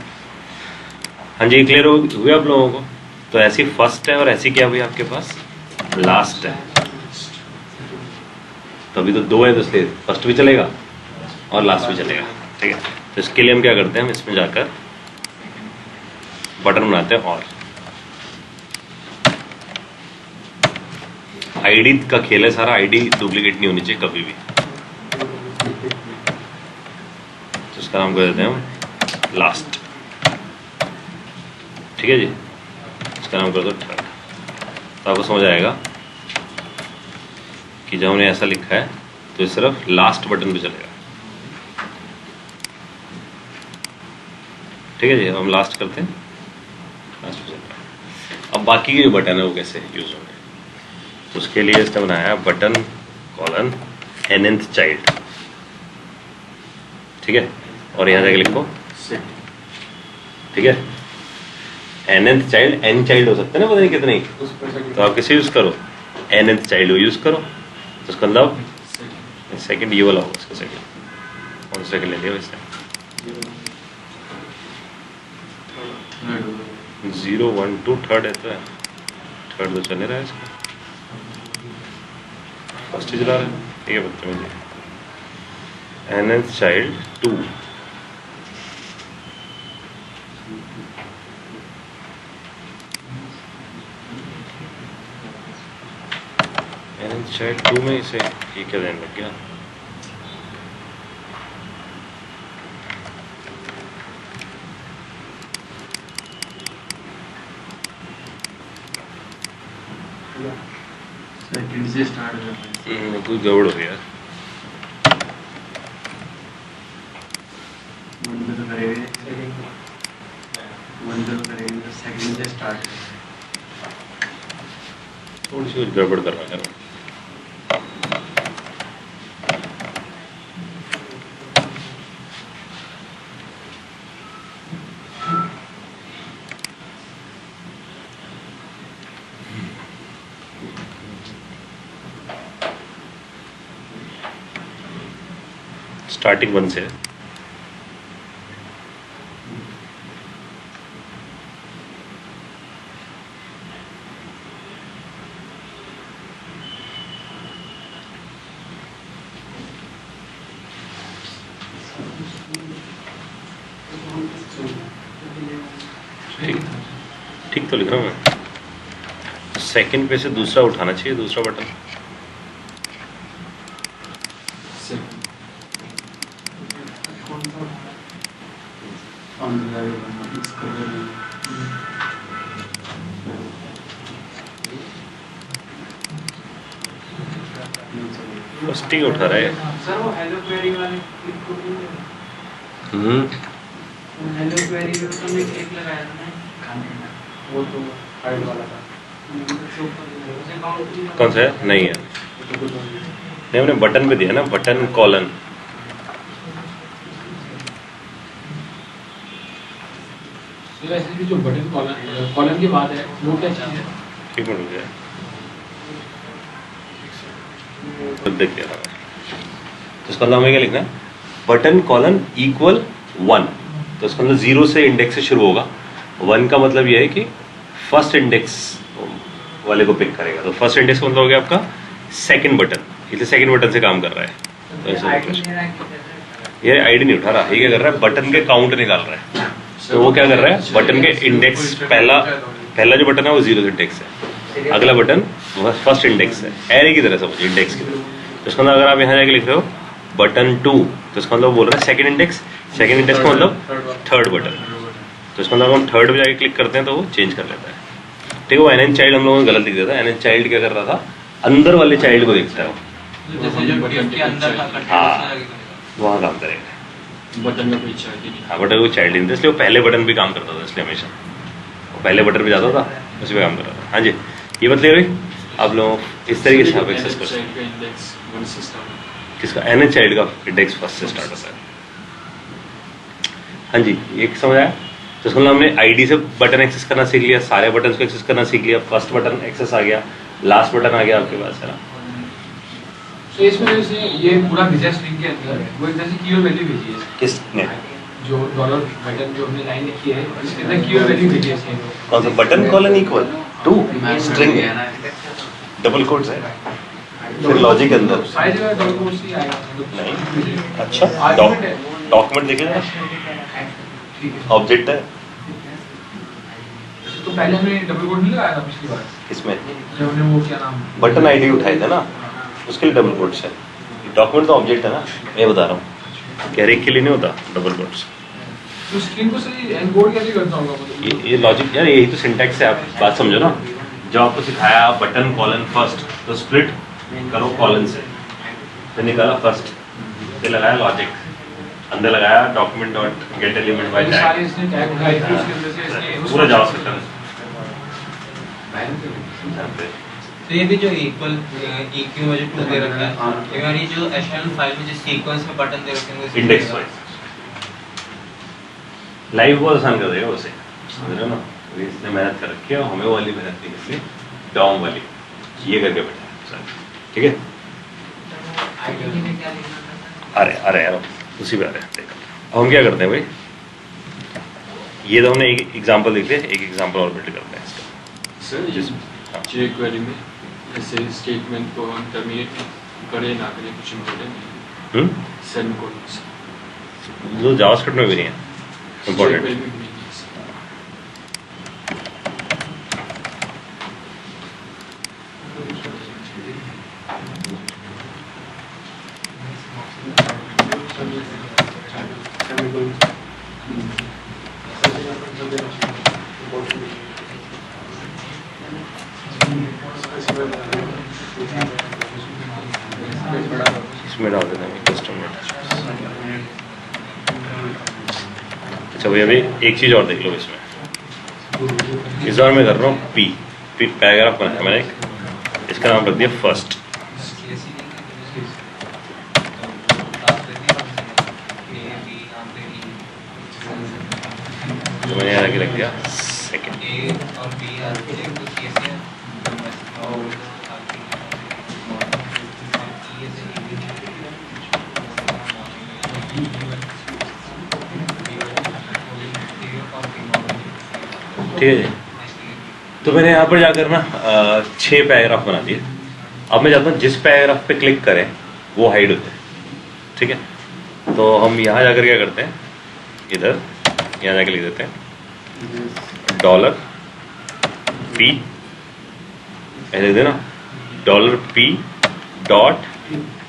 हाँ जी, क्लियर हुए आप लोगों को। तो ऐसी फर्स्ट है और ऐसी क्या हुई आपके पास, लास्ट है। तो अभी तो 2 है, तो इसलिए फर्स्ट भी चलेगा और लास्ट भी चलेगा, ठीक है। तो इसके लिए हम क्या करते हैं, हम इसमें जाकर बटन बनाते हैं, और आईडी का खेल है सारा, आईडी डुप्लीकेट नहीं होनी चाहिए कभी भी। तो इसका नाम कर देते हैं हम लास्ट, ठीक है जी। इसका नाम कर दो थर्ड। तो आपको समझ आएगा कि जब हमने ऐसा लिखा है तो ये सिर्फ लास्ट बटन पे चलेगा, ठीक है जी। हम लास्ट करते हैं, लास्ट पे चलता है। अब बाकी के जो बटन है वो कैसे यूज होंगे, तो उसके लिए इसने बनाया बटन कॉलन nth चाइल्ड, ठीक है। और यहाँ जाके लिखो ठीक है, nth चाइल्ड, n चाइल्ड हो सकते हैं ना, पता नहीं कितने, तो आप किसे यूज करो, nth चाइल्ड को यूज करो। तो उसका मतलब सेकंड ये वाला होगा, इसका सेकंड, और सेकंड ले लिया वैसे 0 1 2 थर्ड है, तो थर्ड तो चल रहा है, इसका फर्स्ट ही चला रहे हैं, ठीक है बच्चों मुझे। nth चाइल्ड 2, चाइल्ड 2 में इसे ये क्या देने लग गया? सेकंड से स्टार्ट करते हैं। कोई गड़बड़ हो गया। वन पे तो करेंगे, वन पे तो करेंगे, तो सेकंड से स्टार्ट। थोड़ी सी कुछ गड़बड़ कर रहा है। स्टार्टिंग 1 से ठीक तो लिख रहा हूँ मैं। सेकंड पे से दूसरा उठाना चाहिए, दूसरा बटन। फर्स्ट ही उठा रहा है। सर वो हेलो क्वेरी वाले हेलो क्वेरी में तो हमने एक लगाया था ना, वो तो हाइड वाला था। कौन सा है? नहीं है, नहीं हमने बटन पे दिया ना, बटन कॉलन। वैसे भी जो बटन कॉलन के बाद है वो क्या चीज़ है? ठीक मिनट हो गया, तो देख लिया था मैं। तो इसका नाम है क्या लिखना है? Button colon equal 1। तो इसका मतलब 0 से इंडेक्स से शुरू होगा। 1 का मतलब यह है कि फर्स्ट इंडेक्स वाले को पिक करेगा। तो फर्स्ट इंडेक्स का मतलब हो गया आपका सेकंड बटन, इसलिए सेकंड बटन से काम कर रहा है। तो ऐसा ये आईडी नहीं उठा रहा, ये क्या कर रहा है? बटन के काउंट निकाल रहा है। तो वो क्या कर रहा है? बटन के इंडेक्स, पहला जो बटन है वो 0 इंडेक्स है, अगला बटन फर्स्ट इंडेक्स है। एरे की तरह समझिए, इंडेक्स की तरह। तो इसका मतलब अगर आप यहाँ जाके लिख रहे हो बटन 2, तो इसका मतलब बोल रहा है सेकंड इंडेक्स। सेकंड इंडेक्स का मतलब थर्ड बटन। तो इसका मतलब हम थर्ड पे जाके क्लिक करते हैं तो वो चेंज कर लेता है। ठीक है, वो एनएन चाइल्ड हम लोगों ने गलत लिख दिया था। एनएन चाइल्ड क्या कर रहा था? अंदर वाले चाइल्ड को देखता है वो। जैसे जो गिफ्ट के अंदर का हाँ, वहाँ काम करेगा। बटन में कोई चाइल्ड नहीं। हाँ, बटन कोई चाइल्ड नहीं था, इसलिए वो पहले बटन पे काम करता था। इसलिए हमेशा वो पहले बटन पे जाता था, उसी पे काम कर रहा था। हाँ जी, ये मतलब भाई आप लोग इस तरीके से आप एक्सेस कर सकते हैं। इंडेक्स 1 से स्टार्ट होता किसका? एनएन चाइल्ड का इंडेक्स फर्स्ट से स्टार्ट होता है। हाँ जी, ये समझ आया? तो इसको हमने आईडी से बटन एक्सेस करना सीख लिया, सारे बटन को एक्सेस करना सीख लिया। फर्स्ट बटन एक्सेस आ गया, लास्ट बटन आ गया आपके पास, है ना? तो इसमें जैसे ये पूरा भेजा स्ट्रिंग के अंदर वो एक तरह से कीवर्ड वैल्यू भेजी है किसने? जो डॉलर बटन जो हमने लाइन लिखी है इसके अंदर कीवर्ड वैल्यू भेजी है। कौन सा? बटन कॉलन इक्वल 2 स्ट्रिंग है, डबल कोट्स है, फिर लॉजिक अंदर सारी जगह डबल कोट्स ही आएगा नहीं। अच्छा, डॉक्यूमेंट देखिए ना, ठीक है। ऑब्जेक्ट है तो पहले हमने डबल कोट नहीं लगाया था पिछली बार इसमें, जब हमने वो क्या नाम बटन आईडी उठाए थे ना, उसके लिए डबल कोट्स है। डॉक्यूमेंट तो ऑब्जेक्ट है ना, मैं बता रहा हूँ, कैरेक्टर के लिए नहीं होता डबल कोट्स। तो स्ट्रिंग को सही एनकोड कैसे करना होगा मतलब? ये लॉजिक यार, यही तो सिंटैक्स है। आप बात समझो ना, जब आपको सिखाया बटन कॉलन फर्स्ट, तो स्प्लिट करो कॉलन से, फिर निकाला फर्स्ट, फिर लगाया लॉजिक, अंदर लगाया document dot get element bye ये टैग, सारे इसने टैग उठाए थे उसके अंदर से इसने पूरा जावास्क्रिप्ट है। तो ये भी जो इक्वल इक्यू में जो टू दे रखा है, ये हमारी जो एचटीएमएल फाइल में जो सीक्वेंस में बटन दे रखे हैं इंडेक्स वाइज लाइव बहुत आसान कर देगा उसे, समझ रहे हो ना? तो इसने मेहनत कर रखी है, हमें वो वाली मेहनत नहीं करनी, डॉम वाली ये करके बैठा है। ठीक है, अरे यार उसी पे आ रहे हैं। देखो अब हम क्या करते हैं भाई, ये तो हमने एक एग्जांपल देख लिया, एक एग्जांपल और बिल्ड करते हैं इसका। सर जिसमें जे क्वेरी में ऐसे स्टेटमेंट को हम टर्मिनेट करें ना करें कुछ इम्पोर्टेंट नहीं, सेमीकोलन जो जावास्क्रिप्ट में भी नहीं है इम्पोर्टेंट। इसमें डाल देना है कस्टम। अच्छा भैया, अभी एक चीज और देख लो इसमें। इस बार मैं कर रहा हूँ पी पैराग्राफ बनाया मैंने एक, इसका नाम रख दिया फर्स्ट। तो मैंने यहाँ आगे रख दिया सेकेंड। ठीक है जी। तो मैंने यहाँ पर जाकर ना 6 पैराग्राफ बना दिए। अब मैं चाहता हूँ जिस पैराग्राफ पे क्लिक करें वो हाइड हो जाए। ठीक है, तो हम यहाँ जाकर क्या करते हैं, इधर यहाँ जाकर लिख देते हैं $P, लिख देना $P डॉट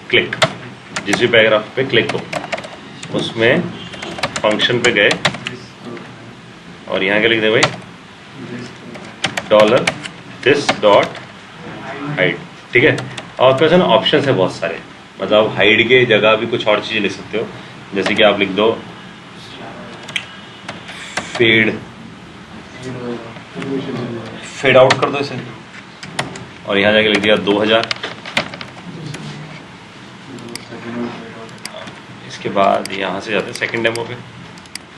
क्लिक। जिस भी पैराग्राफ पे क्लिक हो उसमें फंक्शन पे गए और यहाँ क्या लिख दे भाई, $this डॉट हाइड। ठीक है, और आपके पास ना ऑप्शन है बहुत सारे, मतलब हाइड के जगह भी कुछ और चीज़ें लिख सकते हो। जैसे कि आप लिख दो फेड आउट कर दो इसे, और यहाँ जाके लिख दिया 2000। इसके बाद यहाँ से जाते हैं सेकंड डेमो पे,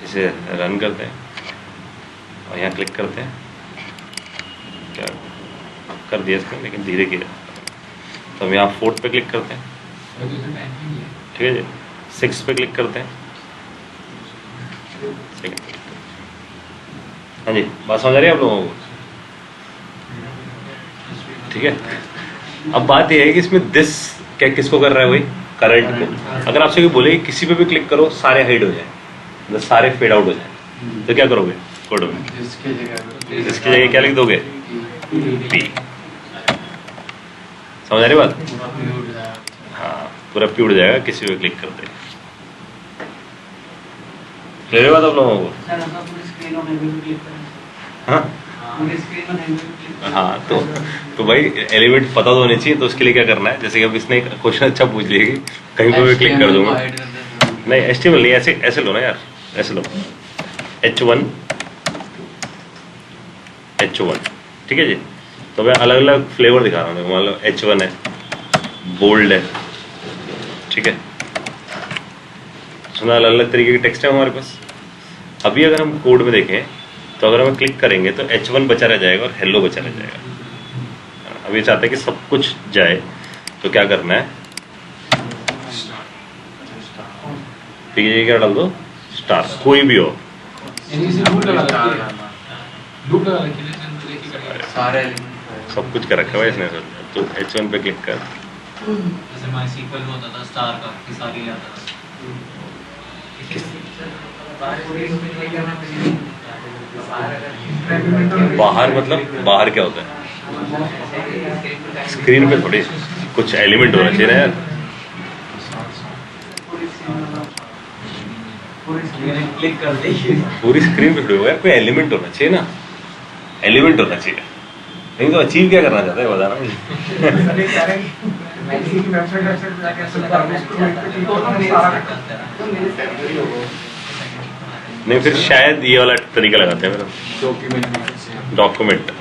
इसे रन करते हैं और यहाँ क्लिक करते हैं। क्या कर दिया इसने, लेकिन धीरे धीरे। तो हम यहाँ 4 पे क्लिक करते हैं। ठीक है जी, 6 पे क्लिक करते हैं, सेकंड। हाँ जी, बात समझ आ रही है आप लोगों को? ठीक है, अब बात यह है कि इसमें दिस क्या किसको कर रहा है, वही करंट को। अगर आपसे कोई बोले कि किसी पे भी क्लिक करो सारे हाइड हो जाए, मतलब सारे फेड आउट हो जाए, तो क्या करोगे कोड में? इसके जगह क्या लिख दोगे? पी। समझ आ रही बात? हाँ, पूरा पी उड़ जाएगा किसी पे क्लिक करते। क्लियर है बात आप लोगों को? हाँ हाँ, तो भाई एलिमेंट पता तो होने चाहिए। तो उसके लिए क्या करना है, जैसे कि अब इसने एक क्वेश्चन अच्छा पूछ लिया कि कहीं पे भी क्लिक कर दूंगा। नहीं, HTML नहीं, ऐसे लो ना यार, ऐसे लो H1। ठीक है जी। तो मैं अलग अलग फ्लेवर दिखा रहा हूँ। मान लो H1 है, बोल्ड है। ठीक है, सुना, अलग अलग तरीके के टेक्स्ट है हमारे पास। अभी अगर हम कोड में देखें तो अगर हम क्लिक करेंगे तो H1 बचा रह जाएगा और हेलो बचा रह जाएगा। अब ये चाहते हैं कि सब कुछ जाए, तो क्या करना है, ठीक है, क्या डाल दो, स्टार, कोई भी हो। सारे सब कुछ कर रखा है इसने। तो H1 पे क्लिक कर, जैसे MySQL में होता था स्टार का, कि सारी आता था। बाहर मतलब बाहर क्या होता है, स्क्रीन पे थोड़ी कुछ एलिमेंट होना चाहिए ना यार। क्लिक कर देखिए, पूरी स्क्रीन पे थोड़ी होगा यार, कोई एलिमेंट होना चाहिए ना, एलिमेंट होना चाहिए। नहीं तो अचीव क्या करना चाहता है बताना मुझे। नहीं, फिर शायद ये वाला तरीका लगाते हैं मेरा, डॉक्यूमेंट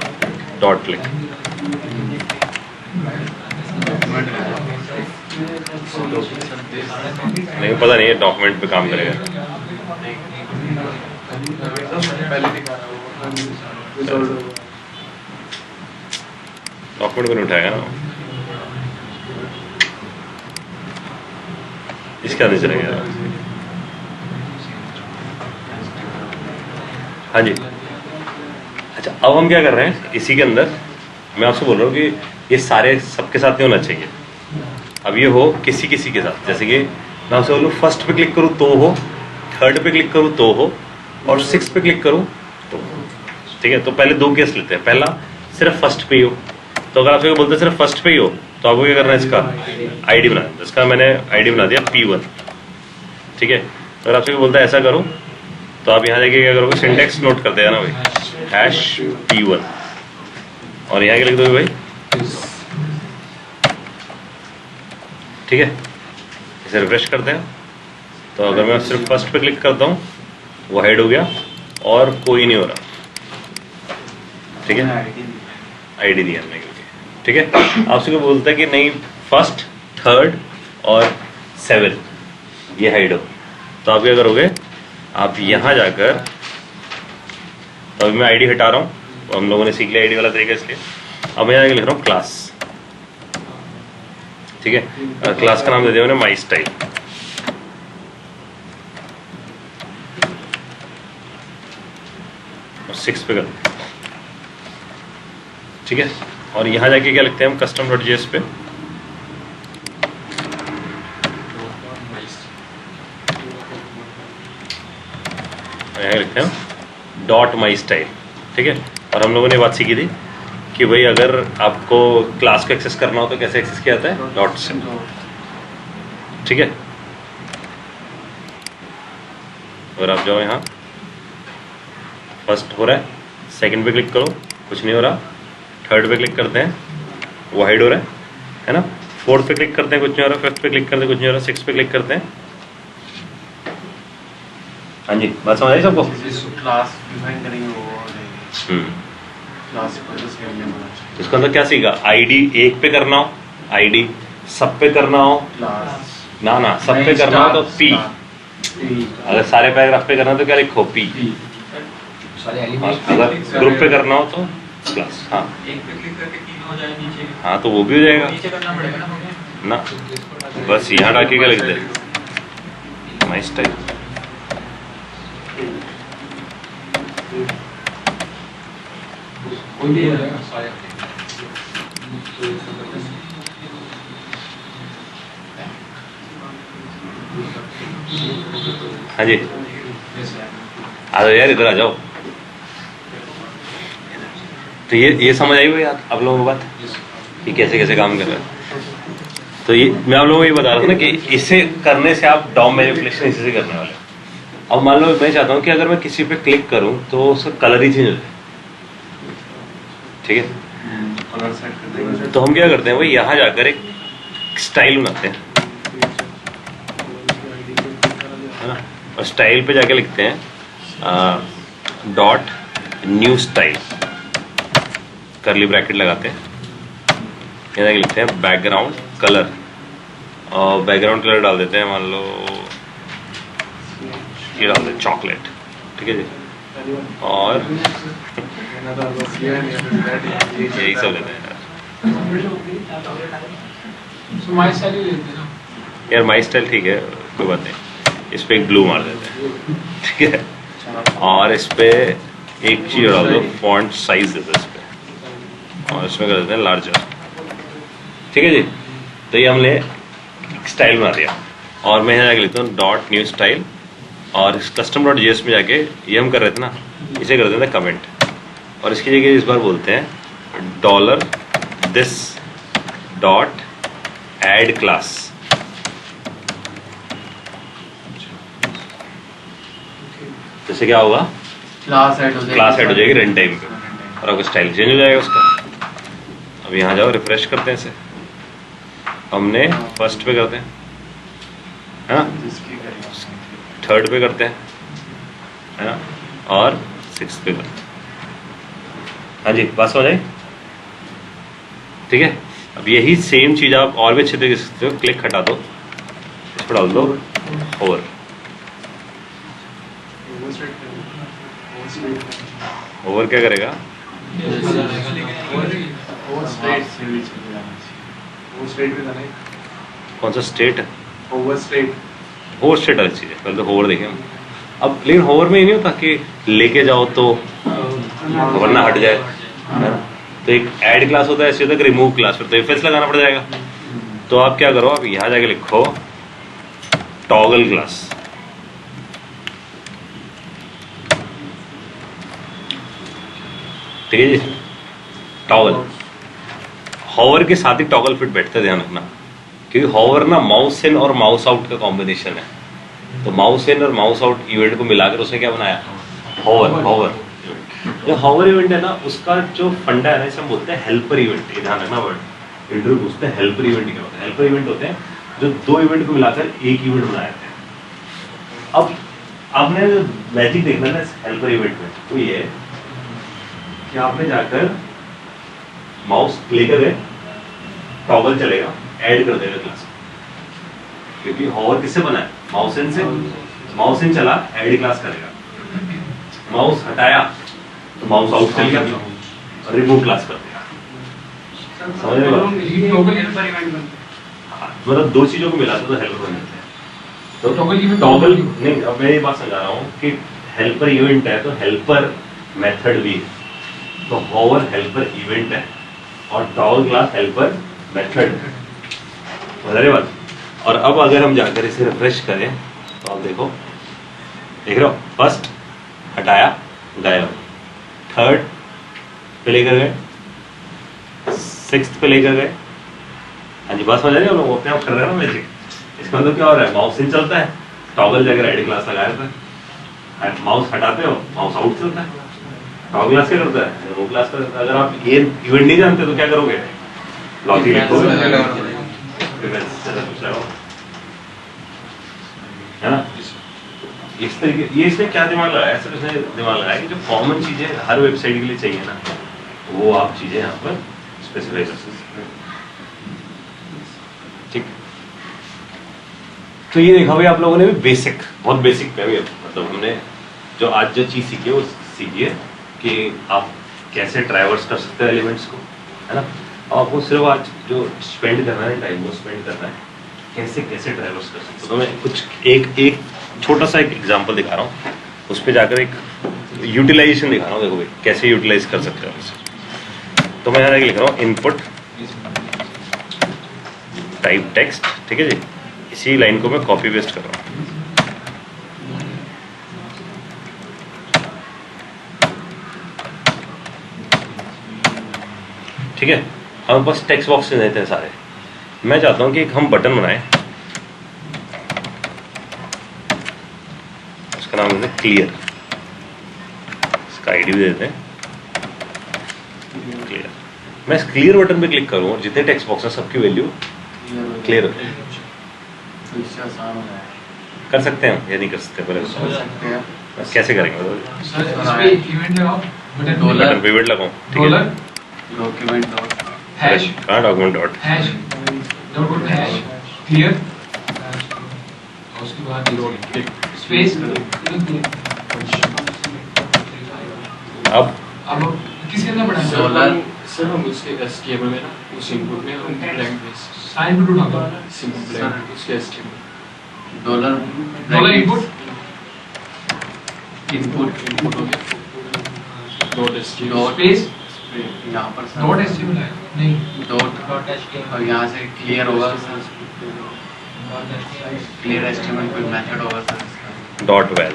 डॉट क्लिक। नहीं, पता नहीं है डॉक्यूमेंट पे काम करेगा। डॉक्यूमेंट को नहीं उठाएगा ना, इसका नहीं चलेगा। हाँ जी, अच्छा, अब हम क्या कर रहे हैं इसी के अंदर, मैं आपसे बोल रहा हूँ कि ये सारे सबके साथ नहीं होना चाहिए। अब ये हो किसी किसी के साथ, जैसे कि मैं आपसे बोलूँ फर्स्ट पे क्लिक करूँ तो हो, थर्ड पे क्लिक करूँ तो हो, और 6 पे क्लिक करूँ तो। ठीक है, तो पहले 2 केस लेते हैं। पहला सिर्फ फर्स्ट पे ही हो, तो अगर आपसे बोलते हैं सिर्फ फर्स्ट पे ही हो तो आपको क्या करना है, इसका आईडी बना, इसका मैंने आईडी बना दिया P1, ठीक है। अगर आपसे बोलता है ऐसा करो तो आप यहाँ जाके क्या करोगे, सिंटेक्स नोट कर देगा ना भाई, #P1 और यहाँ क्या लिख दोगे भाई, ठीक है। इसे रिफ्रेश करते हैं तो अगर मैं सिर्फ फर्स्ट पे क्लिक करता हूँ वो हाइड हो गया और कोई नहीं हो रहा, ठीक है, आईडी दिया हमने क्योंकि, ठीक है। आपसे कोई बोलता है कि नहीं फर्स्ट, थर्ड और 7 ये हाइड हो, तो आप क्या करोगे, आप यहाँ जाकर, तो अभी मैं आईडी हटा रहा हूँ, तो हम लोगों ने सीख लिया आईडी वाला तरीका, इसलिए अब मैं यहाँ लिख रहा हूँ क्लास, ठीक है। क्लास का नाम दे दिया मैंने माई स्टाइल, और 6 पे कर, ठीक है। और यहाँ जाके क्या लिखते हैं हम, custom.js पे यहाँ लिखते हैं .mystyle, ठीक है। और हम लोगों ने बात सीखी थी कि भाई अगर आपको क्लास को एक्सेस करना हो तो कैसे एक्सेस किया जाता है, डॉट से, ठीक है। और आप जाओ यहाँ, फर्स्ट हो रहा है, सेकंड पे क्लिक करो, कुछ नहीं हो रहा, थर्ड पे क्लिक करते हैं वो हाइड हो रहा है ना, फोर्थ पे क्लिक करते हैं कुछ नहीं हो रहा, फिफ्थ पे क्लिक करते हैं कुछ नहीं हो रहा, सिक्स पे क्लिक करते हैं, हाँ जी बात समझ आई सबको। क्लास डिफाइन करेंगे वो हो जाएगी। क्लास को तो सेव नहीं होना चाहिए। इसके अंदर क्या सीखा, आईडी एक पे करना हो, आईडी सब पे करना हो, क्लास ना सब पे करना हो तो P, अगर सारे पैराग्राफ पे करना हो तो क्या लिखो P, अगर ग्रुप पे करना हो तो क्लास, हाँ एक पे क्लिक करके 3 हो जाए नीचे, हाँ तो वो भी हो जाएगा नीचे करना पड़ेगा ना। ना, बस यहाँ डाके क्या लिख दे, माई स्टाइल, कोई भी हो जाएगा सारे। हाँ जी आ जाओ यार, इधर आ जाओ। तो ये समझ आई हुई यार आप लोगों को बात कि कैसे कैसे काम कर रहा है। तो ये मैं आप लोगों को ये बता रहा था ना कि इसे करने से आप डॉम मैनिपुलेशन इसी से करने वाले। अब मान लो मैं चाहता हूँ कि अगर मैं किसी पे क्लिक करूँ तो उसका कलर ही चेंज हो जाए, ठीक है। कलर सेट कर देंगे। तो हम क्या करते हैं भाई, यहाँ जाकर एक स्टाइल बनाते हैं, है ना, और स्टाइल पे जाके लिखते हैं डॉट न्यू स्टाइल, करली ब्रैकेट लगाते हैं, यहाँ जाके लिखते हैं बैकग्राउंड कलर, और बैकग्राउंड कलर डाल देते हैं, मान लो ये डाल देते चॉकलेट, ठीक है जी, और यही सब लेते हैं तो माई स्टाइल ही लेते हैं ना। यार माई स्टाइल ठीक है, कोई बात नहीं, इस पे एक ब्लू मार देते हैं, ठीक है। और इस पे एक चीज डाल दो, फॉन्ट साइज देते हैं इस पे, और इसमें कर देते हैं लार्जर, ठीक है जी। तो ये हमने स्टाइल बना दिया, और मैं यहाँ जाके लिखता हूँ डॉट न्यू स्टाइल, और इस custom.js में जाके ये हम कर रहे थे ना, इसे कर देते हैं कमेंट, और इसकी जगह इस बार बोलते हैं dollar this dot add class, जैसे क्या होगा, क्लास ऐड हो जाएगी, क्लास ऐड हो जाएगी रन टाइम पे, और आपका स्टाइल चेंज हो जाएगा उसका। अब यहाँ जाओ, रिफ्रेश करते हैं इसे, हमने फर्स्ट पे करते हैं, है ना, जिसकी करेंगे थर्ड पे करते हैं, है ना, और 6 पे करते हैं। हाँ जी बात समझ आई, ठीक है। अब यही सेम चीज आप और भी अच्छे तरीके से सकते हो, क्लिक हटा दो, इस पर डाल दो होवर, होवर क्या करेगा, कौन सा स्टेट, होवर स्टेट अलग चीज है, पहले तो होवर देखें हम। अब लेकिन होवर में ही नहीं होता कि लेके जाओ तो वरना हट जाए, है ना। तो एक ऐड क्लास होता है, ऐसे होता है कि रिमूव क्लास, फिर तो इफेक्ट्स लगाना पड़ जाएगा। तो आप क्या करो, आप यहाँ जाके लिखो टॉगल क्लास, ठीक है जी, टॉगल, हॉवर के साथ ही टॉगल फिट बैठता है, ध्यान रखना, क्योंकि हॉवर ना माउस इन और माउस आउट का कॉम्बिनेशन है। तो माउस इन और माउस आउट इवेंट को मिलाकर उसने क्या बनाया, हॉवर। जो हॉवर इवेंट है ना, उसका जो फंडा है ना, इसे हम बोलते हैं हेल्पर इवेंट। ये ध्यान रखना वर्ड, इंटरव्यू पूछते हैं हेल्पर इवेंट क्या होता है। हेल्पर इवेंट होते हैं जो दो इवेंट को मिलाकर एक इवेंट बना देते हैं। अब आपने मैजिक देखना है ना इस हेल्पर इवेंट में, तो ये है कि आपने जाकर माउस प्ले करें, टॉगल चलेगा, ऐड कर देगा क्लास, क्योंकि हॉवर किससे बना है, माउस इन से। माउस इन चला, ऐड क्लास करेगा, माउस हटाया तो माउस आउट चल गया, रिमूव क्लास कर देगा। समझ रहे हो? मतलब दो चीजों को मिलाते तो हेल्पर बन जाते हैं। तो टॉगल नहीं, अब मैं ये बात समझा रहा हूँ कि हेल्पर इवेंट है तो हेल्पर मेथड भी है। तो हॉवर हेल्पर इवेंट है और टॉगल क्लास हेल्पर मेथड है। समझ रहे बात? और अब अगर हम जाकर इसे रिफ्रेश करें तो आप देखो, देख रहे हो, फर्स्ट हटाया, गायब, थर्ड पे लेकर गए, सिक्स्थ पे लेकर गए। हाँ जी, बात समझ रहे हो, लोग अपने आप कर रहे हैं ना मैजिक। इसका मतलब क्या हो रहा है, माउस इन चलता है, टॉगल जाकर ऐड क्लास लगाया था, माउस हटाते हो, माउस आउट चलता है, टॉगल क्लास क्या करता है, वो क्लास करता है। अगर आप ये इवेंट नहीं जानते तो क्या करोगे, लॉजिक लिखोगे, है ना। इस तरीके ये इसने क्या दिमाग लगाया, ऐसा इसने दिमाग लगाया कि जो कॉमन चीजें हर वेबसाइट के लिए चाहिए ना, वो आप चीजें यहाँ पर स्पेसिफाई कर सकते हैं। ठीक, तो ये देखा भाई आप लोगों ने भी बेसिक, बहुत बेसिक पे भी, मतलब हमने जो आज जो चीज सीखी है वो सीखी है कि आप कैसे ट्रैवर्स कर सकते हैं एलिमेंट्स को, है ना। और आपको सिर्फ आज जो स्पेंड करना है टाइम, वो स्पेंड करना है कैसे कैसे ट्रैवर्स कर सकते हो। तो मैं कुछ एक छोटा सा एक एग्जांपल दिखा रहा हूँ, उस पर जाकर एक यूटिलाइजेशन दिखा रहा हूँ। देखो भाई कैसे यूटिलाइज कर सकते हो इसे। तो मैं यहाँ लिख रहा हूँ इनपुट टाइप टेक्स्ट, ठीक है जी। इसी लाइन को मैं कॉपी पेस्ट कर रहा हूँ, ठीक है। हमारे पास टेक्स्ट बॉक्स रहते हैं सारे। मैं चाहता हूँ कि एक हम बटन बनाएं, उसका नाम है क्लियर, इसका आईडी भी देते हैं क्लियर। मैं इस क्लियर बटन पे क्लिक करूँ और जितने टेक्स्ट बॉक्स हैं सबकी वैल्यू क्लियर होती है। कर सकते हैं या नहीं कर सकते, पहले कैसे करेंगे बटन पे इवेंट लगाऊं, ठीक है। डॉक्यूमेंट डॉट हैश, कहाँ document dot hash dot hash clear, और उसके बाद स्पेस। अब किसके अंदर बढ़ा डॉलर सर हम उसके एचटीएमएल में ना उस इनपुट में हम ब्लैंक साइन पे उठा सिंपल ब्लैंक उसके एचटीएमएल डॉलर इनपुट इनपुट हो गया डॉट एचटीएमएल स्पेस यहाँ पर डॉट एचटीएमएल है नहीं, डॉट और यहाँ से क्लियर होगा सर, क्लियर एचटीएमएल कोई मेथड होगा सर, डॉट वैल,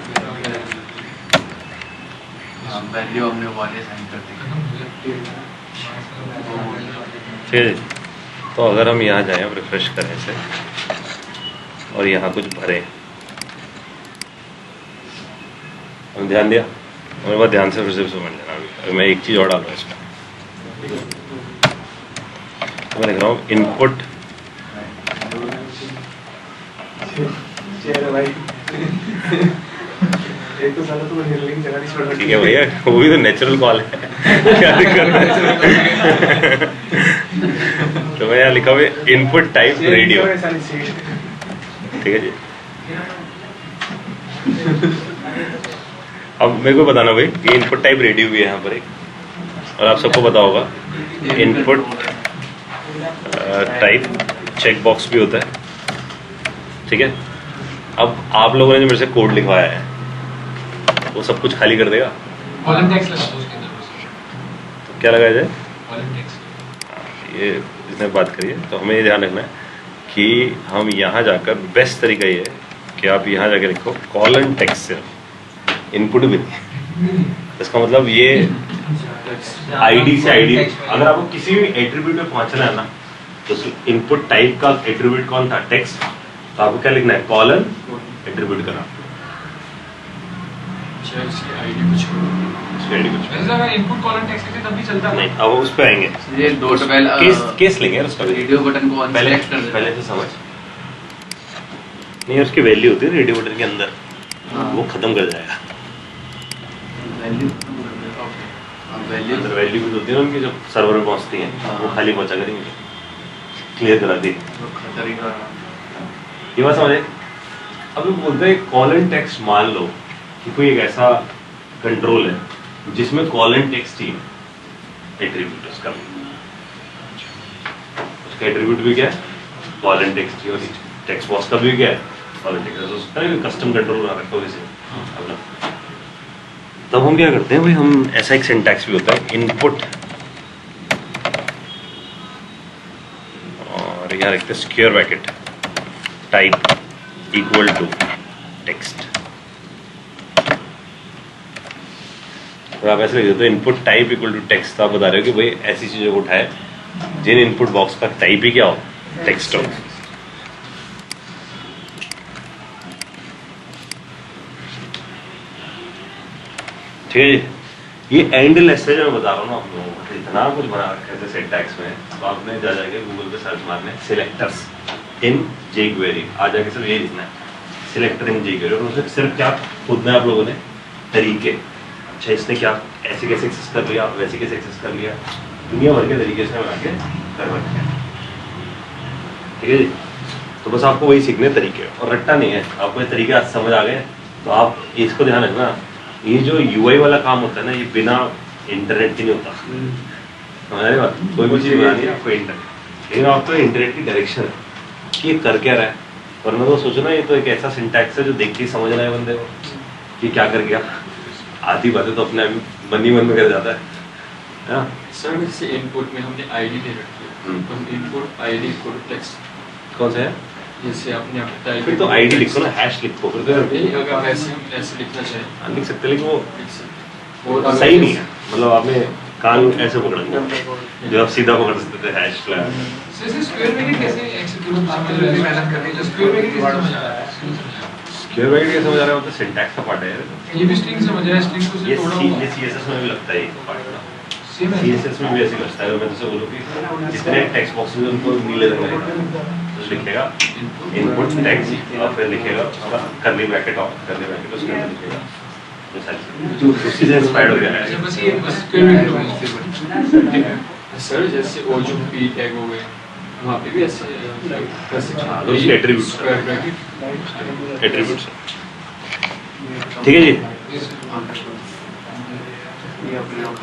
वैल्यू हमने वाले साइन कर दी। फिर तो अगर हम यहाँ जाएं, रिफ्रेश करें इसे और यहाँ कुछ भरें, हम ध्यान दिया, मेरे बाद ध्यान से फिर से समझ लेना। अभी मैं एक चीज़ और डालूँ इसमें, तो मैं लिख रहा हूँ इनपुट ठीक है भैया, वो भी तो नेचुरल कॉल है क्या दिक्कत है। तो मैं यहाँ लिखा हुआ इनपुट टाइप रेडियो, ठीक है जी। अब मेरे को बताना भाई, ये इनपुट टाइप रेडियो भी है यहाँ पर एक, और आप सबको पता होगा इनपुट टाइप चेक बॉक्स भी होता है, ठीक है। अब आप लोगों ने जो मेरे से कोड लिखवाया है वो सब कुछ खाली कर देगा, कॉलम टेक्स्ट लगा दो उसके अंदर। तो क्या लगाया जाए, कॉलम टेक्स्ट। ये इसमें बात करिए। तो हमें ये ध्यान रखना है कि हम यहाँ जाकर, बेस्ट तरीका ये है कि आप यहाँ जाकर लिखो कॉलम टेक्स्ट, सिर्फ इनपुट भी नहीं। इसका मतलब ये टेक्स्ट आईडी से आईडी, अगर आपको किसी भी एट्रीब्यूट में पहुंचना है ना, तो इनपुट टाइप का एट्रीब्यूट कौन था, टेक्स्ट, तो आपको क्या लिखना है, कॉलन एट्रीब्यूट करना, चाहे उसकी आईडी कुछ हो। उसकी आईडी कुछ वैसे अगर इनपुट कॉलम टेक्स्ट लिखे तब भी चलता है। नहीं। अब उस पे आएंगे, ये डॉट वेल केस लेंगे यार उसका भी। रेडियो बटन को पहले अनसेलेक्ट कर पहले से समझ नहीं, उसकी वैल्यू होती है रेडियो बटन के अंदर, वो खत्म कर जाएगा। वैल्यू वैल्यू अंदर वैल्यू भी होती है ना उनकी, जो सर्वर में पहुंचती है, वो खाली पहुंचा करेंगे, क्लियर करा दी। तरीका ये बात समझे। अब लोग बोलते हैं कॉलन टेक्स्ट, मान लो कि कोई एक ऐसा कंट्रोल है जिसमें कॉलन टेक्स्ट ही एट्रीब्यूट उसका एट्रीब्यूट भी क्या है, कॉलन टेक्स्ट ही, और टेक्स्ट बॉक्स का भी क्या है, कॉलन टेक्स्ट। उसका कस्टम कंट्रोल बना रखा हो इसे अपना। तब हम क्या करते हैं भाई, हम ऐसा एक सिंटैक्स भी होता है, इनपुट और यहाँ लिखते हैं square bracket type equal to text. तो आप ऐसे लिख देते हो input type equal to text. तो आप बता रहे हो कि भाई ऐसी चीजों को उठाए जिन इनपुट बॉक्स का टाइप ही क्या हो, टेक्स्ट हो। ठीक है जी। ये एंड लेस है जो मैं बता रहा हूँ ना आप लोगों को, इतना कुछ बना रखा है सिंटैक्स में। तो आपने जा जाके गूगल पे सर्च मारना है सिलेक्टर्स इन jQuery, आ जाके सिर्फ ये लिखना है सिलेक्टर इन jQuery, और उसमें सिर्फ क्या खोदना है आप लोगों ने, तरीके। अच्छा इसने क्या ऐसे कैसे एक्सेस कर लिया, वैसे कैसे एक्सेस कर लिया, दुनिया भर के तरीके से बना के कर रखे हैं। ठीक है जी। तो बस आपको वही सीखने तरीके, और रट्टा नहीं है, आपको ये तरीके आज समझ आ गए तो आप इसको ध्यान रखना। ये जो UI वाला काम होता है ना, ये बिना इंटरनेट के नहीं होता। समझ रहे बात, कोई भी चीज़ बनानी है आपको इंटरनेट, लेकिन आपको इंटरनेट की डायरेक्शन है कि ये कर क्या रहा है। वरना तो सोचो ना, ये तो एक ऐसा सिंटैक्स है जो देख के ही समझना है बंदे को कि क्या कर गया। आधी बातें तो अपने मन ही मन में कर जाता है ना। सर जैसे इनपुट में हमने आईडी दे रखी है, तो input ID equal to text कौन सा है, जैसे आपने टाइप, फिर तो आईडी लिखो ना, हैश लिखो, फिर तो नहीं अगर ऐसे लिखना चाहे लिख सकते, लेकिन वो लिख सकते। और अगर सही नहीं है। मतलब आपने कान ऐसे पकड़ा जो आप सीधा पकड़ सकते थे, हैश फ्लैग। जैसे स्क्वायर ब्रैकेट कैसे एक्सेक्यूट समझ रहे हैं, मेहनत कर रहे हैं, तो स्क्वायर ब्रैकेट कैसे समझ आ रहा है? स्क्वायर ब्रैकेट कैसे समझ आ रहा है, वो तो सिंटैक्स का पार्ट है यार। ये भी स्ट्रिंग समझ रहा है, स्ट्रिंग को ये से तोड़ा हुआ ये CSS में भी लगता है, ये पार्ट ना। सेम है। CSS में भी ऐसे लगता है। मैं तुझसे बोलूँ कि जितने टेक्स्ट बॉक्स में उनको नीले रंग में तो लिखेगा इनपुट टेक्स्ट, और फिर लिखेगा उसका करली ब्रैकेट ऑफ, करली ब्रैकेट उसके अंदर लिखेगा। जो उसी से इंस्पायर्ड हो गया है। अच्छा बस ये बस स्क्वायर ब्रैकेट हो गया। ठीक है। सर जैसे वो जो पी टैग हो गए वहाँ पे भी ऐसे कर सकते हाँ, तो उसके attributes हैं। Square bracket attributes. ठीक है जी। ये अपने आप